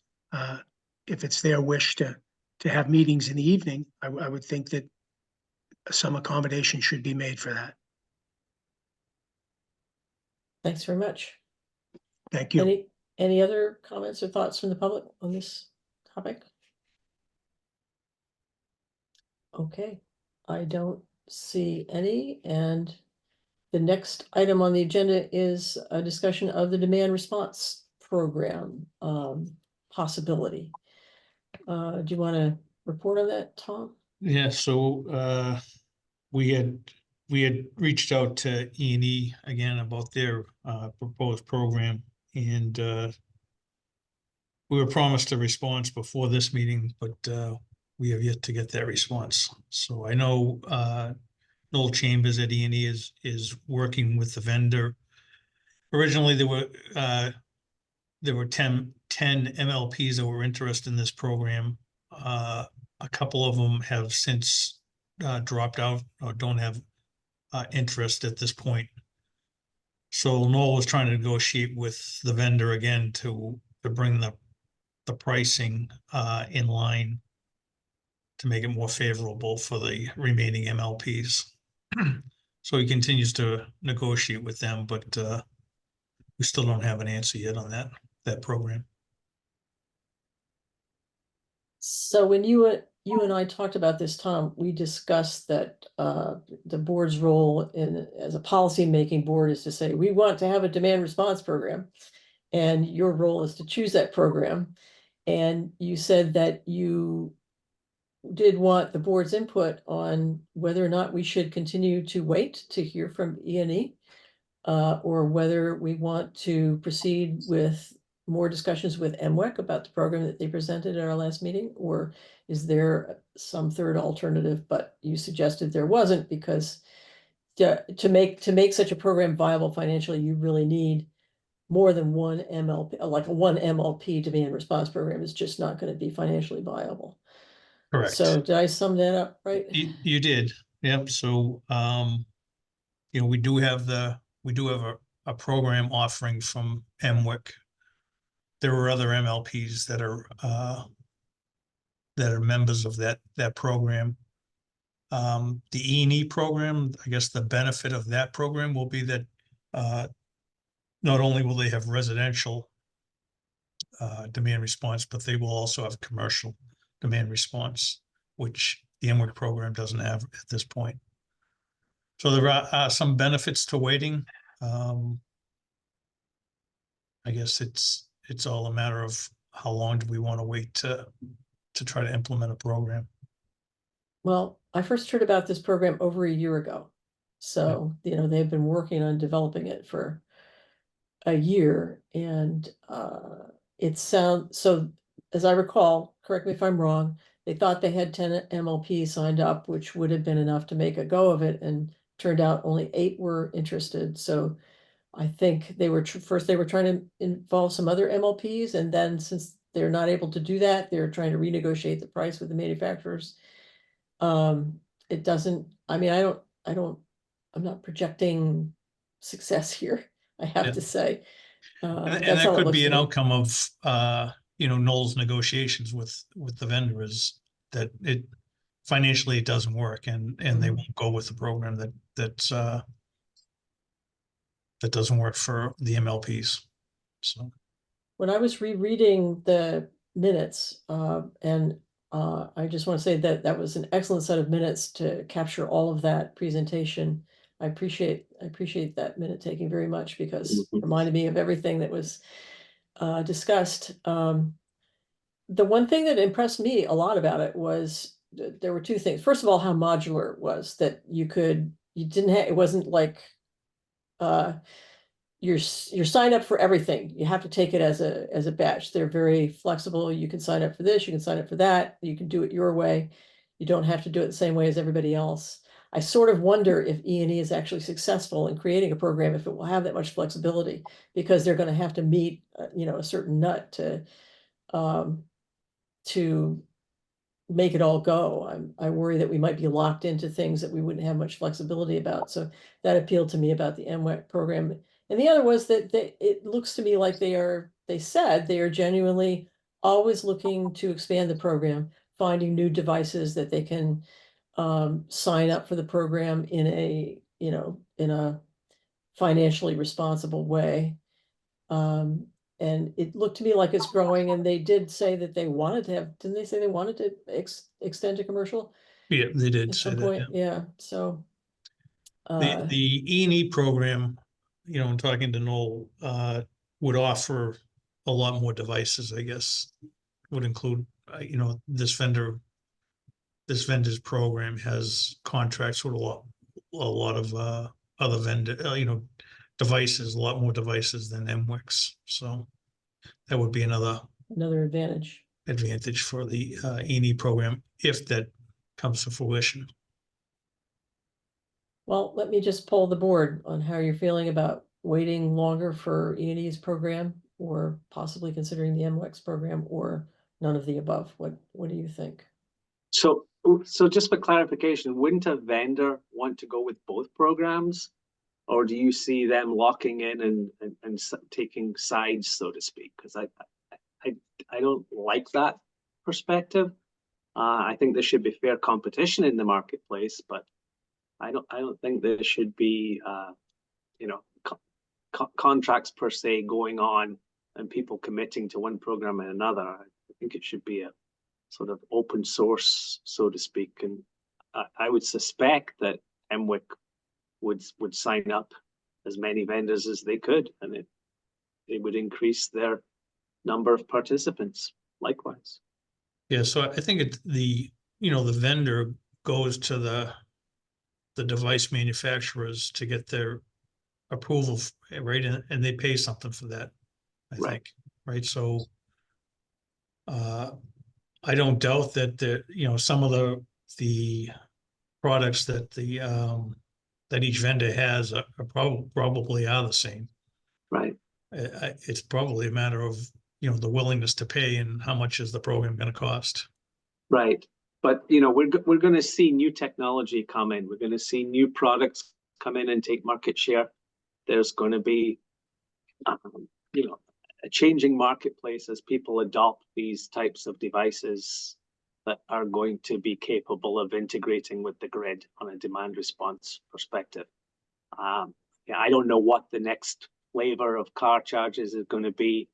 if it's their wish to have meetings in the evening, I would think that some accommodation should be made for that. Thanks very much. Thank you. Any other comments or thoughts from the public on this topic? Okay, I don't see any, and the next item on the agenda is a discussion of the demand response program possibility. Do you want to report on that, Tom? Yeah, so we had reached out to E&E again about their proposed program, and we were promised a response before this meeting, but we have yet to get that response. So I know Noel Chambers at E&E is working with the vendor. Originally, there were 10 MLPs that were interested in this program. A couple of them have since dropped out or don't have interest at this point. So Noel was trying to negotiate with the vendor again to bring the pricing in line to make it more favorable for the remaining MLPs. So he continues to negotiate with them, but we still don't have an answer yet on that program. So when you and I talked about this, Tom, we discussed that the board's role as a policy-making board is to say, we want to have a demand response program, and your role is to choose that program. And you said that you did want the board's input on whether or not we should continue to wait to hear from E&E, or whether we want to proceed with more discussions with MWEC about the program that they presented at our last meeting, or is there some third alternative? But you suggested there wasn't, because to make such a program viable financially, you really need more than one MLP. Like a one MLP demand response program is just not going to be financially viable. Correct. So did I sum that up right? You did. Yep. So you know, we do have a program offering from MWIC. There are other MLPs that are members of that program. The E&E program, I guess the benefit of that program will be that not only will they have residential demand response, but they will also have commercial demand response, which the MWIC program doesn't have at this point. So there are some benefits to waiting. I guess it's all a matter of how long do we want to wait to try to implement a program. Well, I first heard about this program over a year ago. So, you know, they've been working on developing it for a year and it sounds, so as I recall, correct me if I'm wrong, they thought they had 10 MLP signed up, which would have been enough to make a go of it, and turned out only 8 were interested. So I think they were first they were trying to involve some other MLPs, and then since they're not able to do that, they're trying to renegotiate the price with the manufacturers. It doesn't, I mean, I'm not projecting success here, I have Yeah. to say. And That's how that it could looks be to an me. outcome of, Knoll's negotiations with the vendor, is that it financially it doesn't work, and they Mhm. won't go with the program that doesn't work for the MLPs. So, When I was rereading the minutes, I just want to say that that was an excellent set of minutes to capture all of that presentation. I appreciate that minute taking very much, because it Mhm. reminded me of everything that was discussed. The one thing that impressed me a lot about it was there were 2 things. First of all, how modular it was, that you didn't have, it wasn't like uh you're signed up for everything. You have to take it as a batch. They're very flexible. You can sign up for this, you can sign up for that, you can do it your way. You don't have to do it the same way as everybody else. I sort of wonder if E&E is actually successful in creating a program, if it will have that much flexibility, because they're going to have to meet, a certain nut um, to make it all go. I worry that we might be locked into things that we wouldn't have much flexibility about. So that appealed to me about the MWEC program. And the other was that it looks to me like they said they are genuinely always looking to expand the program, finding new devices that they can sign up for the program in a financially responsible way. Um, and it looked to me like it's growing, and they did say that they wanted to have, didn't they say they wanted to extend to commercial yeah, they did at say some that. point? Yeah, so. The E&E program, in talking to Noel, would offer a lot more devices, I guess. Would include, this vendor's program has contracts with a lot of other vendor, devices, a lot more devices than MWIC's. So that would be another Another advantage. advantage for the E&E program if that comes to fruition. Well, let me just poll the board on how you're feeling about waiting longer for E&E's program, or possibly considering the MWEX program, or none of the above. What do you think? So just for clarification, wouldn't a vendor want to go with both programs? Or do you see them locking in and taking sides, so to speak? Because I don't like that perspective. I think there should be fair competition in the marketplace, but I don't think there should be contracts per se going on and people committing to one program and another. I think it should be a sort of open source, so to speak. And I would suspect that MWIC would sign up as many vendors as they could, and it would increase their number of participants likewise. Yeah, so I think the vendor goes to the device manufacturers to get their approval, right? And they pay something for that, I Right. think, right? So I don't doubt that some of the products that that each vendor has are probably are the same. Right. It's probably a matter of the willingness to pay and how much is the program going to cost. Right. But we're going to see new technology come in. We're going to see new products come in and take market share. There's going to be a changing marketplace as people adopt these types of devices that are going to be capable of integrating with the grid on a demand response perspective. I don't know what the next flavor of car chargers is going to be,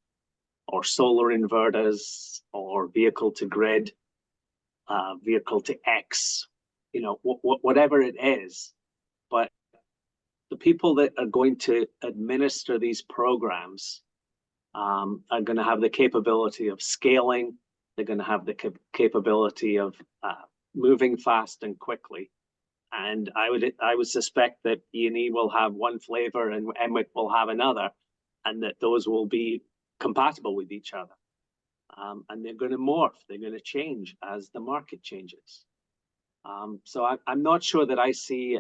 or solar inverters, or vehicle to grid, vehicle to X, whatever it is. But the people that are going to administer these programs are going to have the capability of scaling. They're going to have the capability of moving fast and quickly. And I would suspect that E&E will have one flavor and EMWIC will have another, and that those will be compatible with each other. And they're going to morph, they're going to change as the market changes. So I'm not sure that I see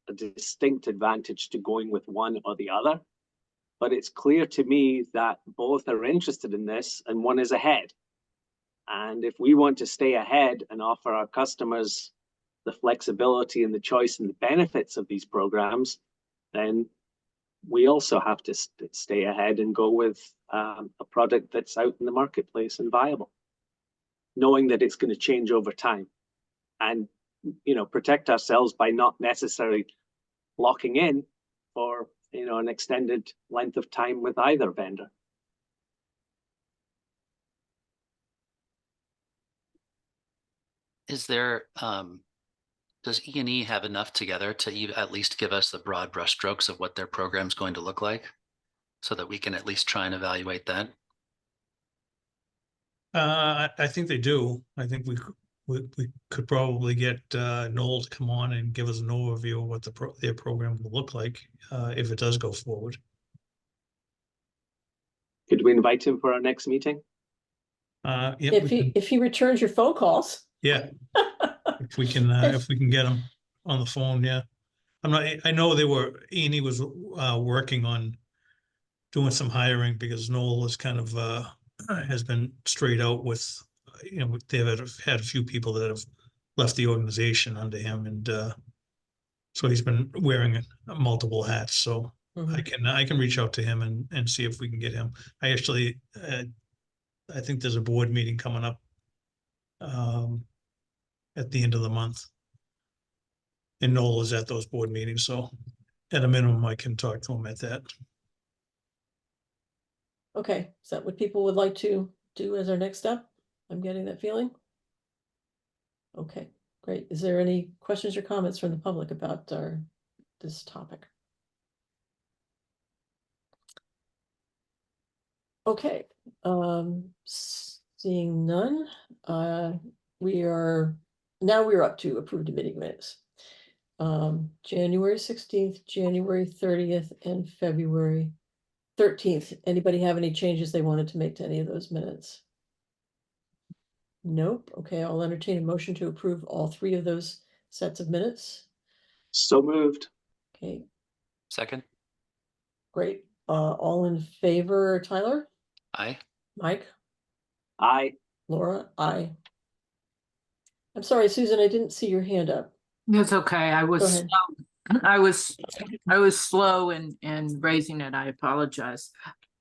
a distinct advantage to going with one or the other, but it's clear to me that both are interested in this and one is ahead. And if we want to stay ahead and offer our customers the flexibility and the choice and the benefits of these programs, then we also have to stay ahead and go with a product that's out in the marketplace and viable, knowing that it's going to change over time, and protect ourselves by not necessarily locking in for an extended length of time with either vendor. Is there, does E&E have enough together to at least give us the broad brushstrokes of what their program's going to look like, so that we can at least try and evaluate that? I think they do. I think we could probably get Noel to come on and give us an overview of what their program will look like if it does go forward. Could we invite him for our next meeting? Yeah, If he returns your phone calls. yeah. If we can get him on the phone, yeah. I know E&E was working on doing some hiring, because Noel is kind of has been straight out with, they've had a few people that have left the organization under him, and so he's been wearing multiple hats. So I can reach out to him and see if we can get him. I actually I think there's a board meeting coming up at the end of the month, and Noel is at those board meetings, so at a minimum I can talk to him at that. Okay, is that what people would like to do as our next step? I'm getting that feeling. Okay, great. Is there any questions or comments from the public about this topic? Okay, seeing none, we're up to approved meeting minutes. January 16th, January 30th, and February 13th. Anybody have any changes they wanted to make to any of those minutes? Nope. Okay, I'll entertain a motion to approve all three of those sets of minutes. So moved. Okay, Second? great. All in favor, Tyler? Aye. Mike? Aye. Laura? Aye. I'm sorry, Susan, I didn't see your hand up. It's okay. I Go was ahead. I was slow in raising it. I apologize.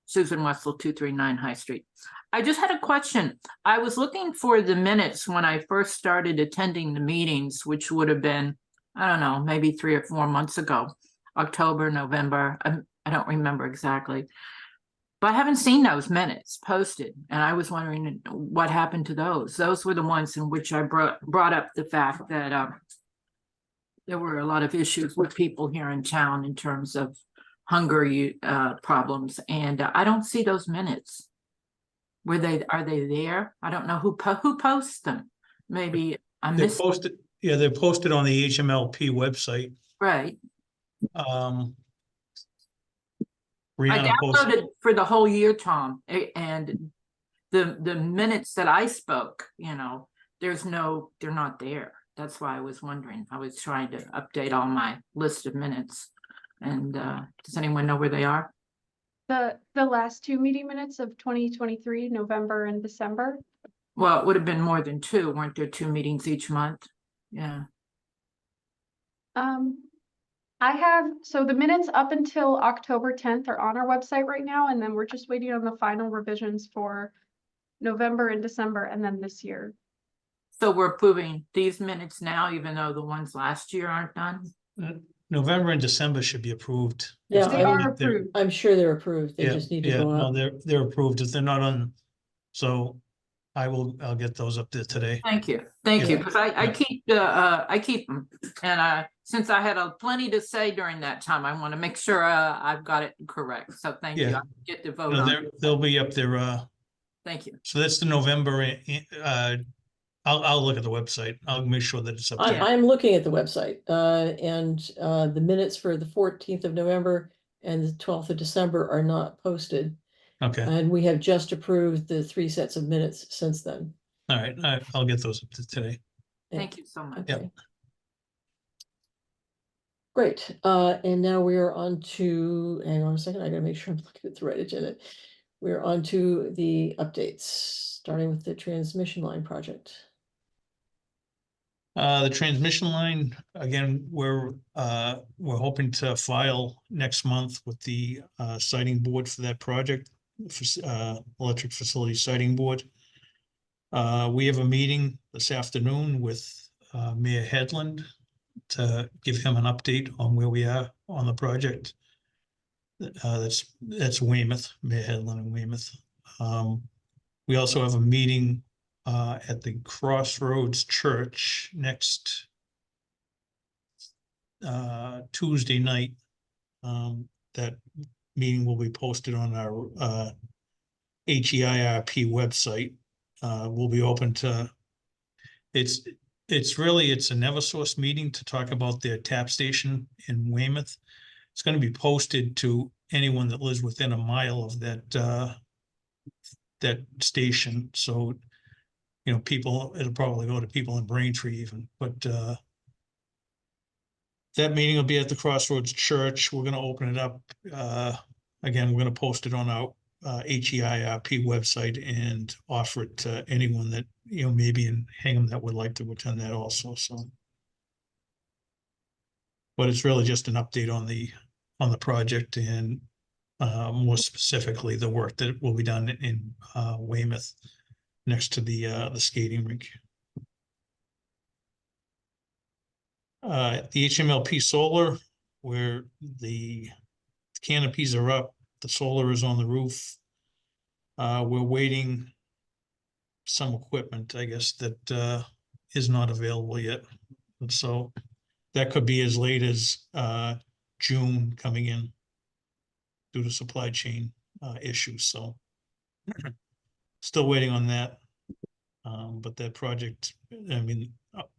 Susan Wessel, 239 High Street. I just had a question. I was looking for the minutes when I first started attending the meetings, which would have been, I don't know, maybe 3 or 4 months ago, October, November. I don't remember exactly. But I haven't seen those minutes posted, and I was wondering what happened to those. Those were the ones in which I brought up the fact that there were a lot of issues with people here in town in terms of hunger problems, and I don't see those minutes. Are they there? I don't know who posts them. Maybe I They're missed. posted, yeah, they're posted on the HMLP website. Right. I Brianna posted, downloaded for the whole year, Tom, and the minutes that I spoke, they're not there. That's why I was wondering. I was trying to update all my list of minutes. And does anyone know where they are? The last 2 meeting minutes of 2023, November and December. Well, it would have been more than 2. Weren't there 2 meetings each month? Yeah. So the minutes up until October 10th are on our website right now, and then we're just waiting on the final revisions for November and December, and then this year. So we're approving these minutes now, even though the ones last year aren't done? November and December should be approved. Yeah, They are approved. I'm sure they're approved. They Yeah, just need to yeah, go no, up. they're approved. If they're not on, so I'll get those up there today. Thank you, thank you, Yeah. because I keep them, and since I had plenty to say during that time, I want to make sure I've got it correct. So thank you. Yeah. I get to vote No, on. they'll be up there. Thank you. So that's the November. I'll look at the website. I'll make sure that it's up there. I'm looking at the website, and the minutes for the 14th of November and the 12th of December are not posted. Okay, And we have just approved the 3 sets of minutes since then. all right, I'll get those up to today. Yeah. Thank you so much. Okay. Great, and now we are on to, hang on a second, I gotta make sure I'm looking at the right agenda. We're on to the updates, starting with the transmission line project. The transmission line, again, we're hoping to file next month with the siting board for that project, electric facility siting board. We have a meeting this afternoon with Mayor Headland to give him an update on where we are on the project. That's Weymouth, Mayor Headland and Weymouth. We also have a meeting at the Crossroads Church next Tuesday night. That meeting will be posted on our HEIRP website. Will be open to, it's a Neversource meeting to talk about their tap station in Weymouth. It's going to be posted to anyone that lives within a mile of that station. So, you know, it'll probably go to people in Braintree even, but that meeting will be at the Crossroads Church. We're going to open it up. Again, we're going to post it on our HEIRP website and offer it to anyone that, you know, maybe in Hingham that would like to attend that also. So, but it's really just an update on the project and more specifically the work that will be done in Weymouth next to the skating rink. The HMLP solar, where the canopies are up, the solar is on the roof. We're waiting some equipment, I guess, that is not available yet. And so that could be as late as June coming in due to supply chain issues. So still waiting on that. But that project, I mean,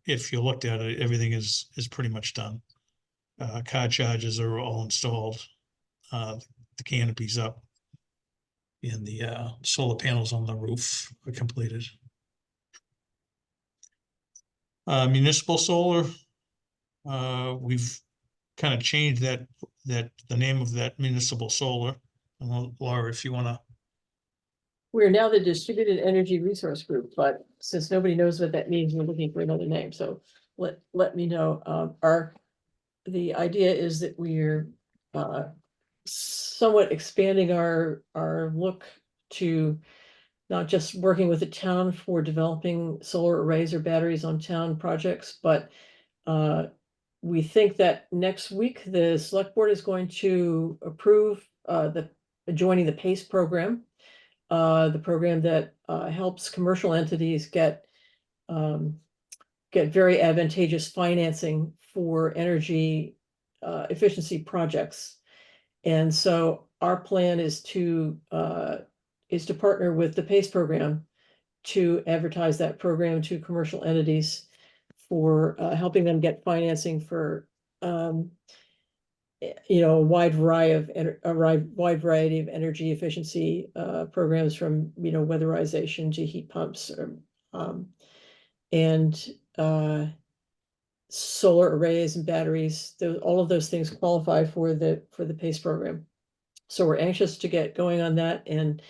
if you looked at it, everything is pretty much done. Car chargers are all installed. The canopy's up. And the solar panels on the roof are completed. Municipal solar, we've kind of changed the name of that municipal solar. Laura, if you want to. We're now the Distributed Energy Resource Group, but since nobody knows what that means, we're looking for another name, so let me know. The idea is that we're somewhat expanding our look to not just working with the town for developing solar arrays or batteries on town projects, but we think that next week the select board is going to approve joining the PACE program. The program that helps commercial entities get very advantageous financing for energy efficiency projects. And so our plan is to partner with the PACE program to advertise that program to commercial entities for helping them get financing for you know, a wide variety of energy efficiency programs, from, you know, weatherization to heat pumps, and solar arrays and batteries. All of those things qualify for the PACE program. So we're anxious to get going on that, and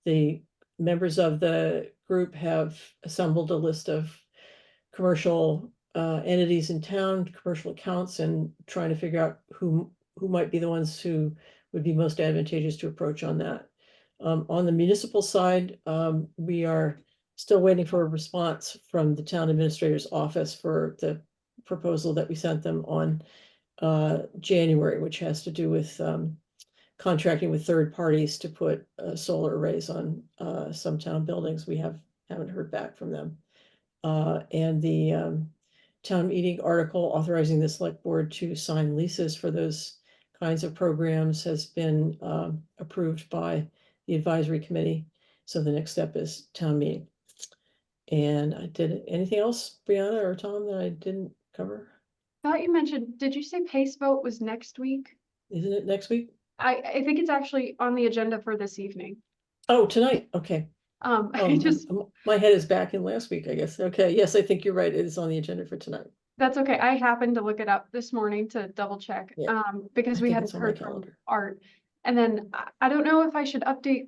the members of the group have assembled a list of commercial entities in town, commercial accounts, and trying to figure out who might be the ones who would be most advantageous to approach on that. On the municipal side, we are still waiting for a response from the town administrator's office for the proposal that we sent them on January, which has to do with contracting with third parties to put solar arrays on some town buildings. We haven't heard back from them. And town meeting article authorizing the select board to sign leases for those kinds of programs has been approved by the advisory committee. So the next step is town meeting. And I did anything else, Brianna or Tom, that I didn't cover? Thought you mentioned, did you say PACE vote was next week? Isn't it next week? I think it's actually on the agenda for this evening. Oh, tonight, okay. I just, My head is back in last week, I guess. Okay, yes, I think you're right. It is on the agenda for tonight. that's okay. I happened to look it up this morning to double check, Yeah, because I we think hadn't it's on my heard from calendar. Art. And then I don't know if I should update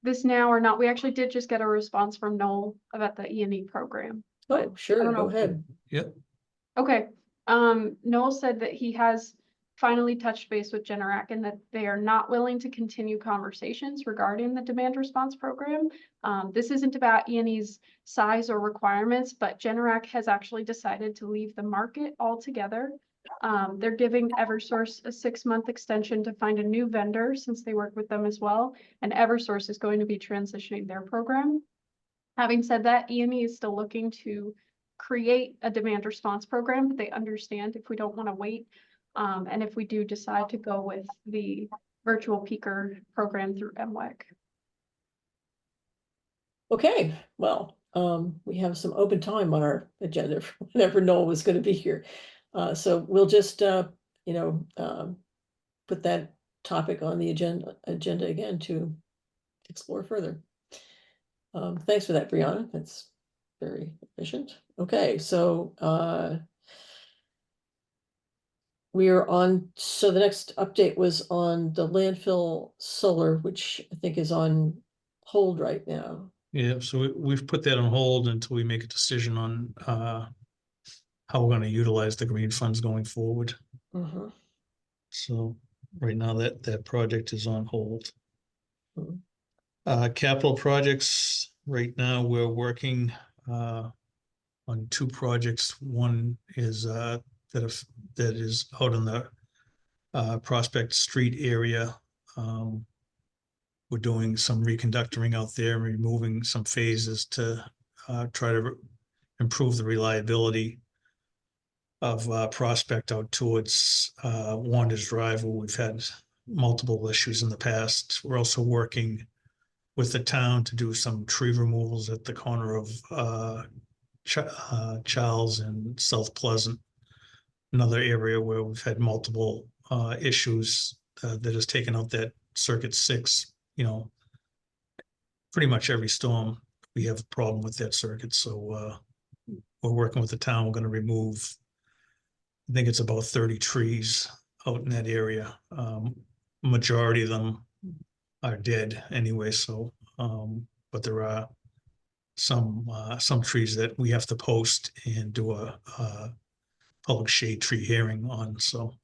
this now or not. We actually did just get a response from Noel about the E&E program. Oh, sure, don't go know. ahead. Yep. Okay, Noel said that he has finally touched base with Generac and that they are not willing to continue conversations regarding the demand response program. This isn't about E&E's size or requirements, but Generac has actually decided to leave the market altogether. They're giving Eversource a 6-month extension to find a new vendor since they work with them as well, and Eversource is going to be transitioning their program. Having said that, E&E is still looking to create a demand response program, but they understand if we don't want to wait. And if we do decide to go with the virtual peaker program through MWEC. Okay, well, we have some open time on our agenda for whenever Noel was gonna be here. So we'll just, put that topic on the agenda again to explore further. Thanks for that, Brianna. That's very efficient. Okay, so, we are on, so the next update was on the landfill solar, which I think is on hold right now. Yeah, so we've put that on hold until we make a decision on how we're gonna utilize the green funds going forward. Mhm. So right now that project is on hold. Mhm. Capital projects, right now, we're working on 2 projects. One is that is out in the Prospect Street area. We're doing some reconductoring out there, removing some phases to try to improve the reliability of Prospect out towards Wander's Drive, where we've had multiple issues in the past. We're also working with the town to do some tree removals at the corner of Charles and South Pleasant, another area where we've had multiple issues that has taken out that Circuit 6. Pretty much every storm we have a problem with that circuit. So we're working with the town. We're going to remove, I think it's about 30 trees out in that area. Majority of them are dead anyway. So, but there are some trees that we have to post and do a public shade tree hearing on. So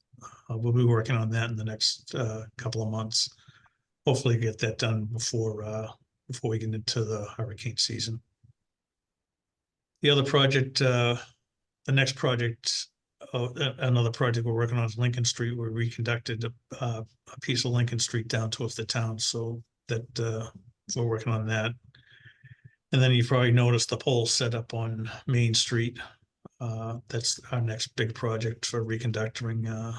we'll be working on that in the next couple of months. Hopefully get that done before we get into the hurricane season. The other project, the next project, another project we're working on is Lincoln Street. We reconducted a piece of Lincoln Street down towards the town, so that we're working on that. And then you probably noticed the pole set up on Main Street. That's our next big project for reconductoring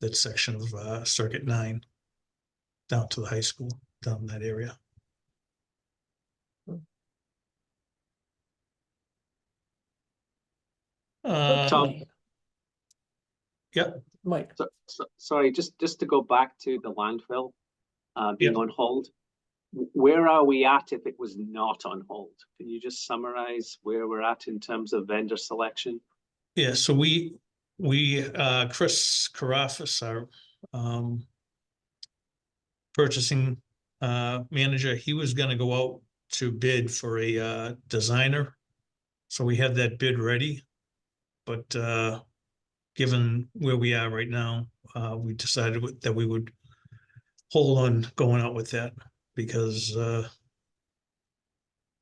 that section of Circuit 9 down to the high school, down in that area. Okay, Yep. Mike, Sorry, just to go back to the landfill being Yeah. on hold. Where are we at if it was not on hold? Can you just summarize where we're at in terms of vendor selection? Yeah, so we Chris Carafas, our purchasing manager, he was gonna go out to bid for a designer. So we have that bid ready. But given where we are right now, we decided that we would hold on going out with that because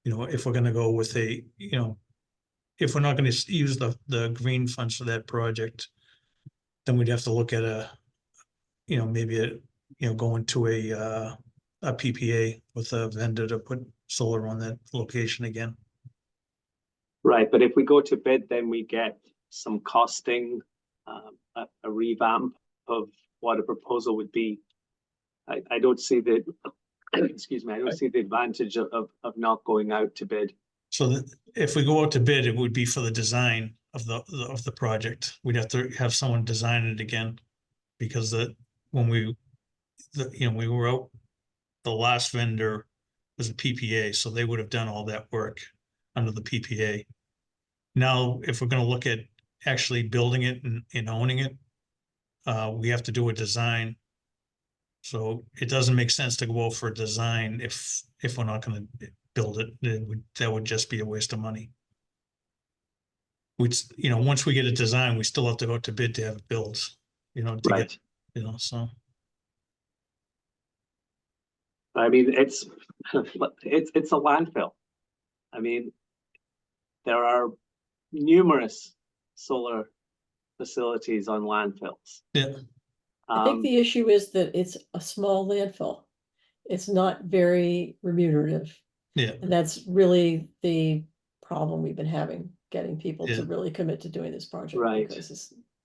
if we're gonna go with if we're not gonna use the green funds for that project, then we'd have to look at maybe going to a PPA with a vendor to put solar on that location again. Right, but if we go to bid, then we get some costing, a revamp of what a proposal would be. I don't see the, excuse me, I don't see the advantage of not going out to bid. So that if we go out to bid, it would be for the design of the project. We'd have to have someone design it again. Because when we were out, the last vendor was a PPA, so they would have done all that work under the PPA. Now, if we're gonna look at actually building it and owning it, we have to do a design. So it doesn't make sense to go out for a design if we're not gonna build it. That would just be a waste of money. Which, once we get a design, we still have to go out to bid to have it built, to Right. get, so. I mean, it's a landfill. I mean, there are numerous solar facilities on landfills. Yeah, I think the issue is that it's a small landfill. It's not very remunerative. yeah, And that's really the problem we've been having, getting people Yeah. to really commit to doing this project. Right. Because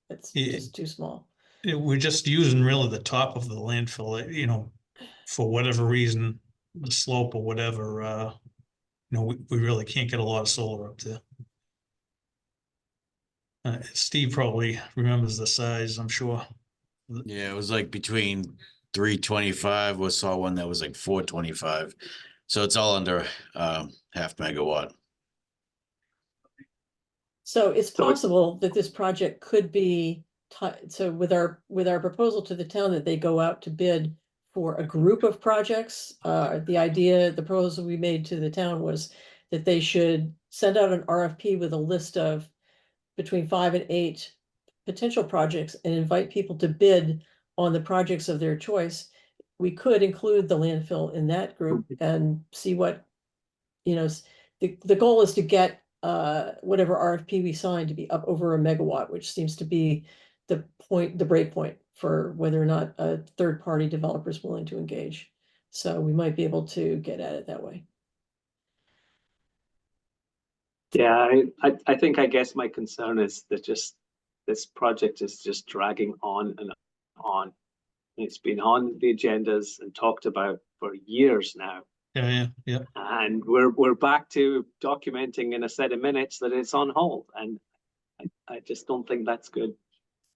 it's Yeah. just too small. we're just using really the top of the landfill, for whatever reason, the slope or whatever, we really can't get a lot of solar up there. Steve probably remembers the size, I'm sure. Yeah, it was like between 325. We saw one that was like 425. So it's all under half megawatt. So it's So it- possible that this project could be, so with our proposal to the town that they go out to bid for a group of projects, the proposal we made to the town was that they should send out an RFP with a list of between 5 and 8 potential projects and invite people to bid on the projects of their choice. We could include the landfill in that group and see what, the goal is to get whatever RFP we sign to be up over 1 megawatt, which seems to be the break point for whether or not a third-party developer is willing to engage. So we might be able to get at it that way. Yeah, I think, I guess my concern is that this project is just dragging on and on. It's been on the agendas and talked about for years now. Yeah. And we're back to documenting in a set of minutes that it's on hold. And I just don't think that's good.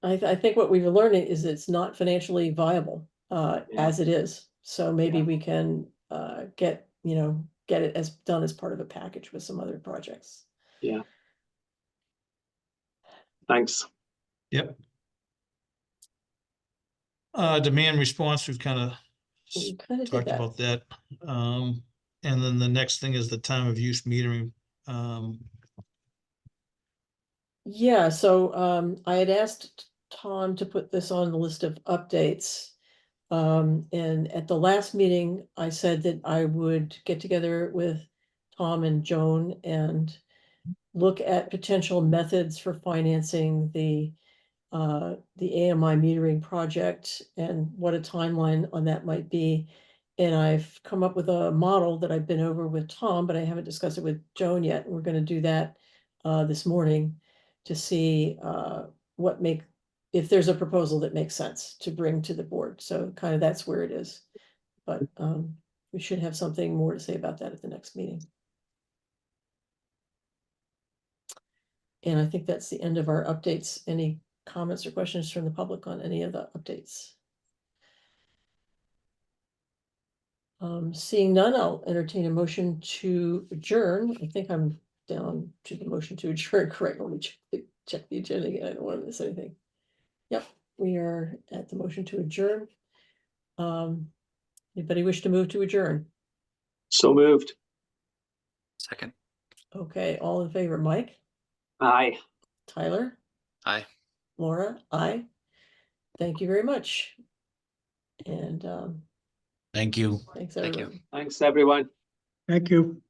I think what we've learned is it's not financially viable as it is. So maybe Yeah. we can get it as done as part of a package with some other projects. Yeah. Thanks. Yep. Demand response, we've kind of We kind of did talked that. about that. And then the next thing is the time of use metering. Yeah, so I had asked Tom to put this on the list of updates. And at the last meeting, I said that I would get together with Tom and Joan and look at potential methods for financing the AMI metering project and what a timeline on that might be. And I've come up with a model that I've been over with Tom, but I haven't discussed it with Joan yet. We're going to do that this morning to see if there's a proposal that makes sense to bring to the board. So kind of that's where it is. But we should have something more to say about that at the next meeting. And I think that's the end of our updates. Any comments or questions from the public on any of the updates? Seeing none, I'll entertain a motion to adjourn. I think I'm down to the motion to adjourn, correct? Let me check the agenda again. I don't want to miss anything. Yep, we are at the motion to adjourn. Anybody wish to move to adjourn? So moved. Second. Okay, all in favor, Mike, Aye. Tyler, Aye. Laura, aye. Thank you very much. And Thank you. thanks, Thank you. everyone. Thanks, everyone. Thank you.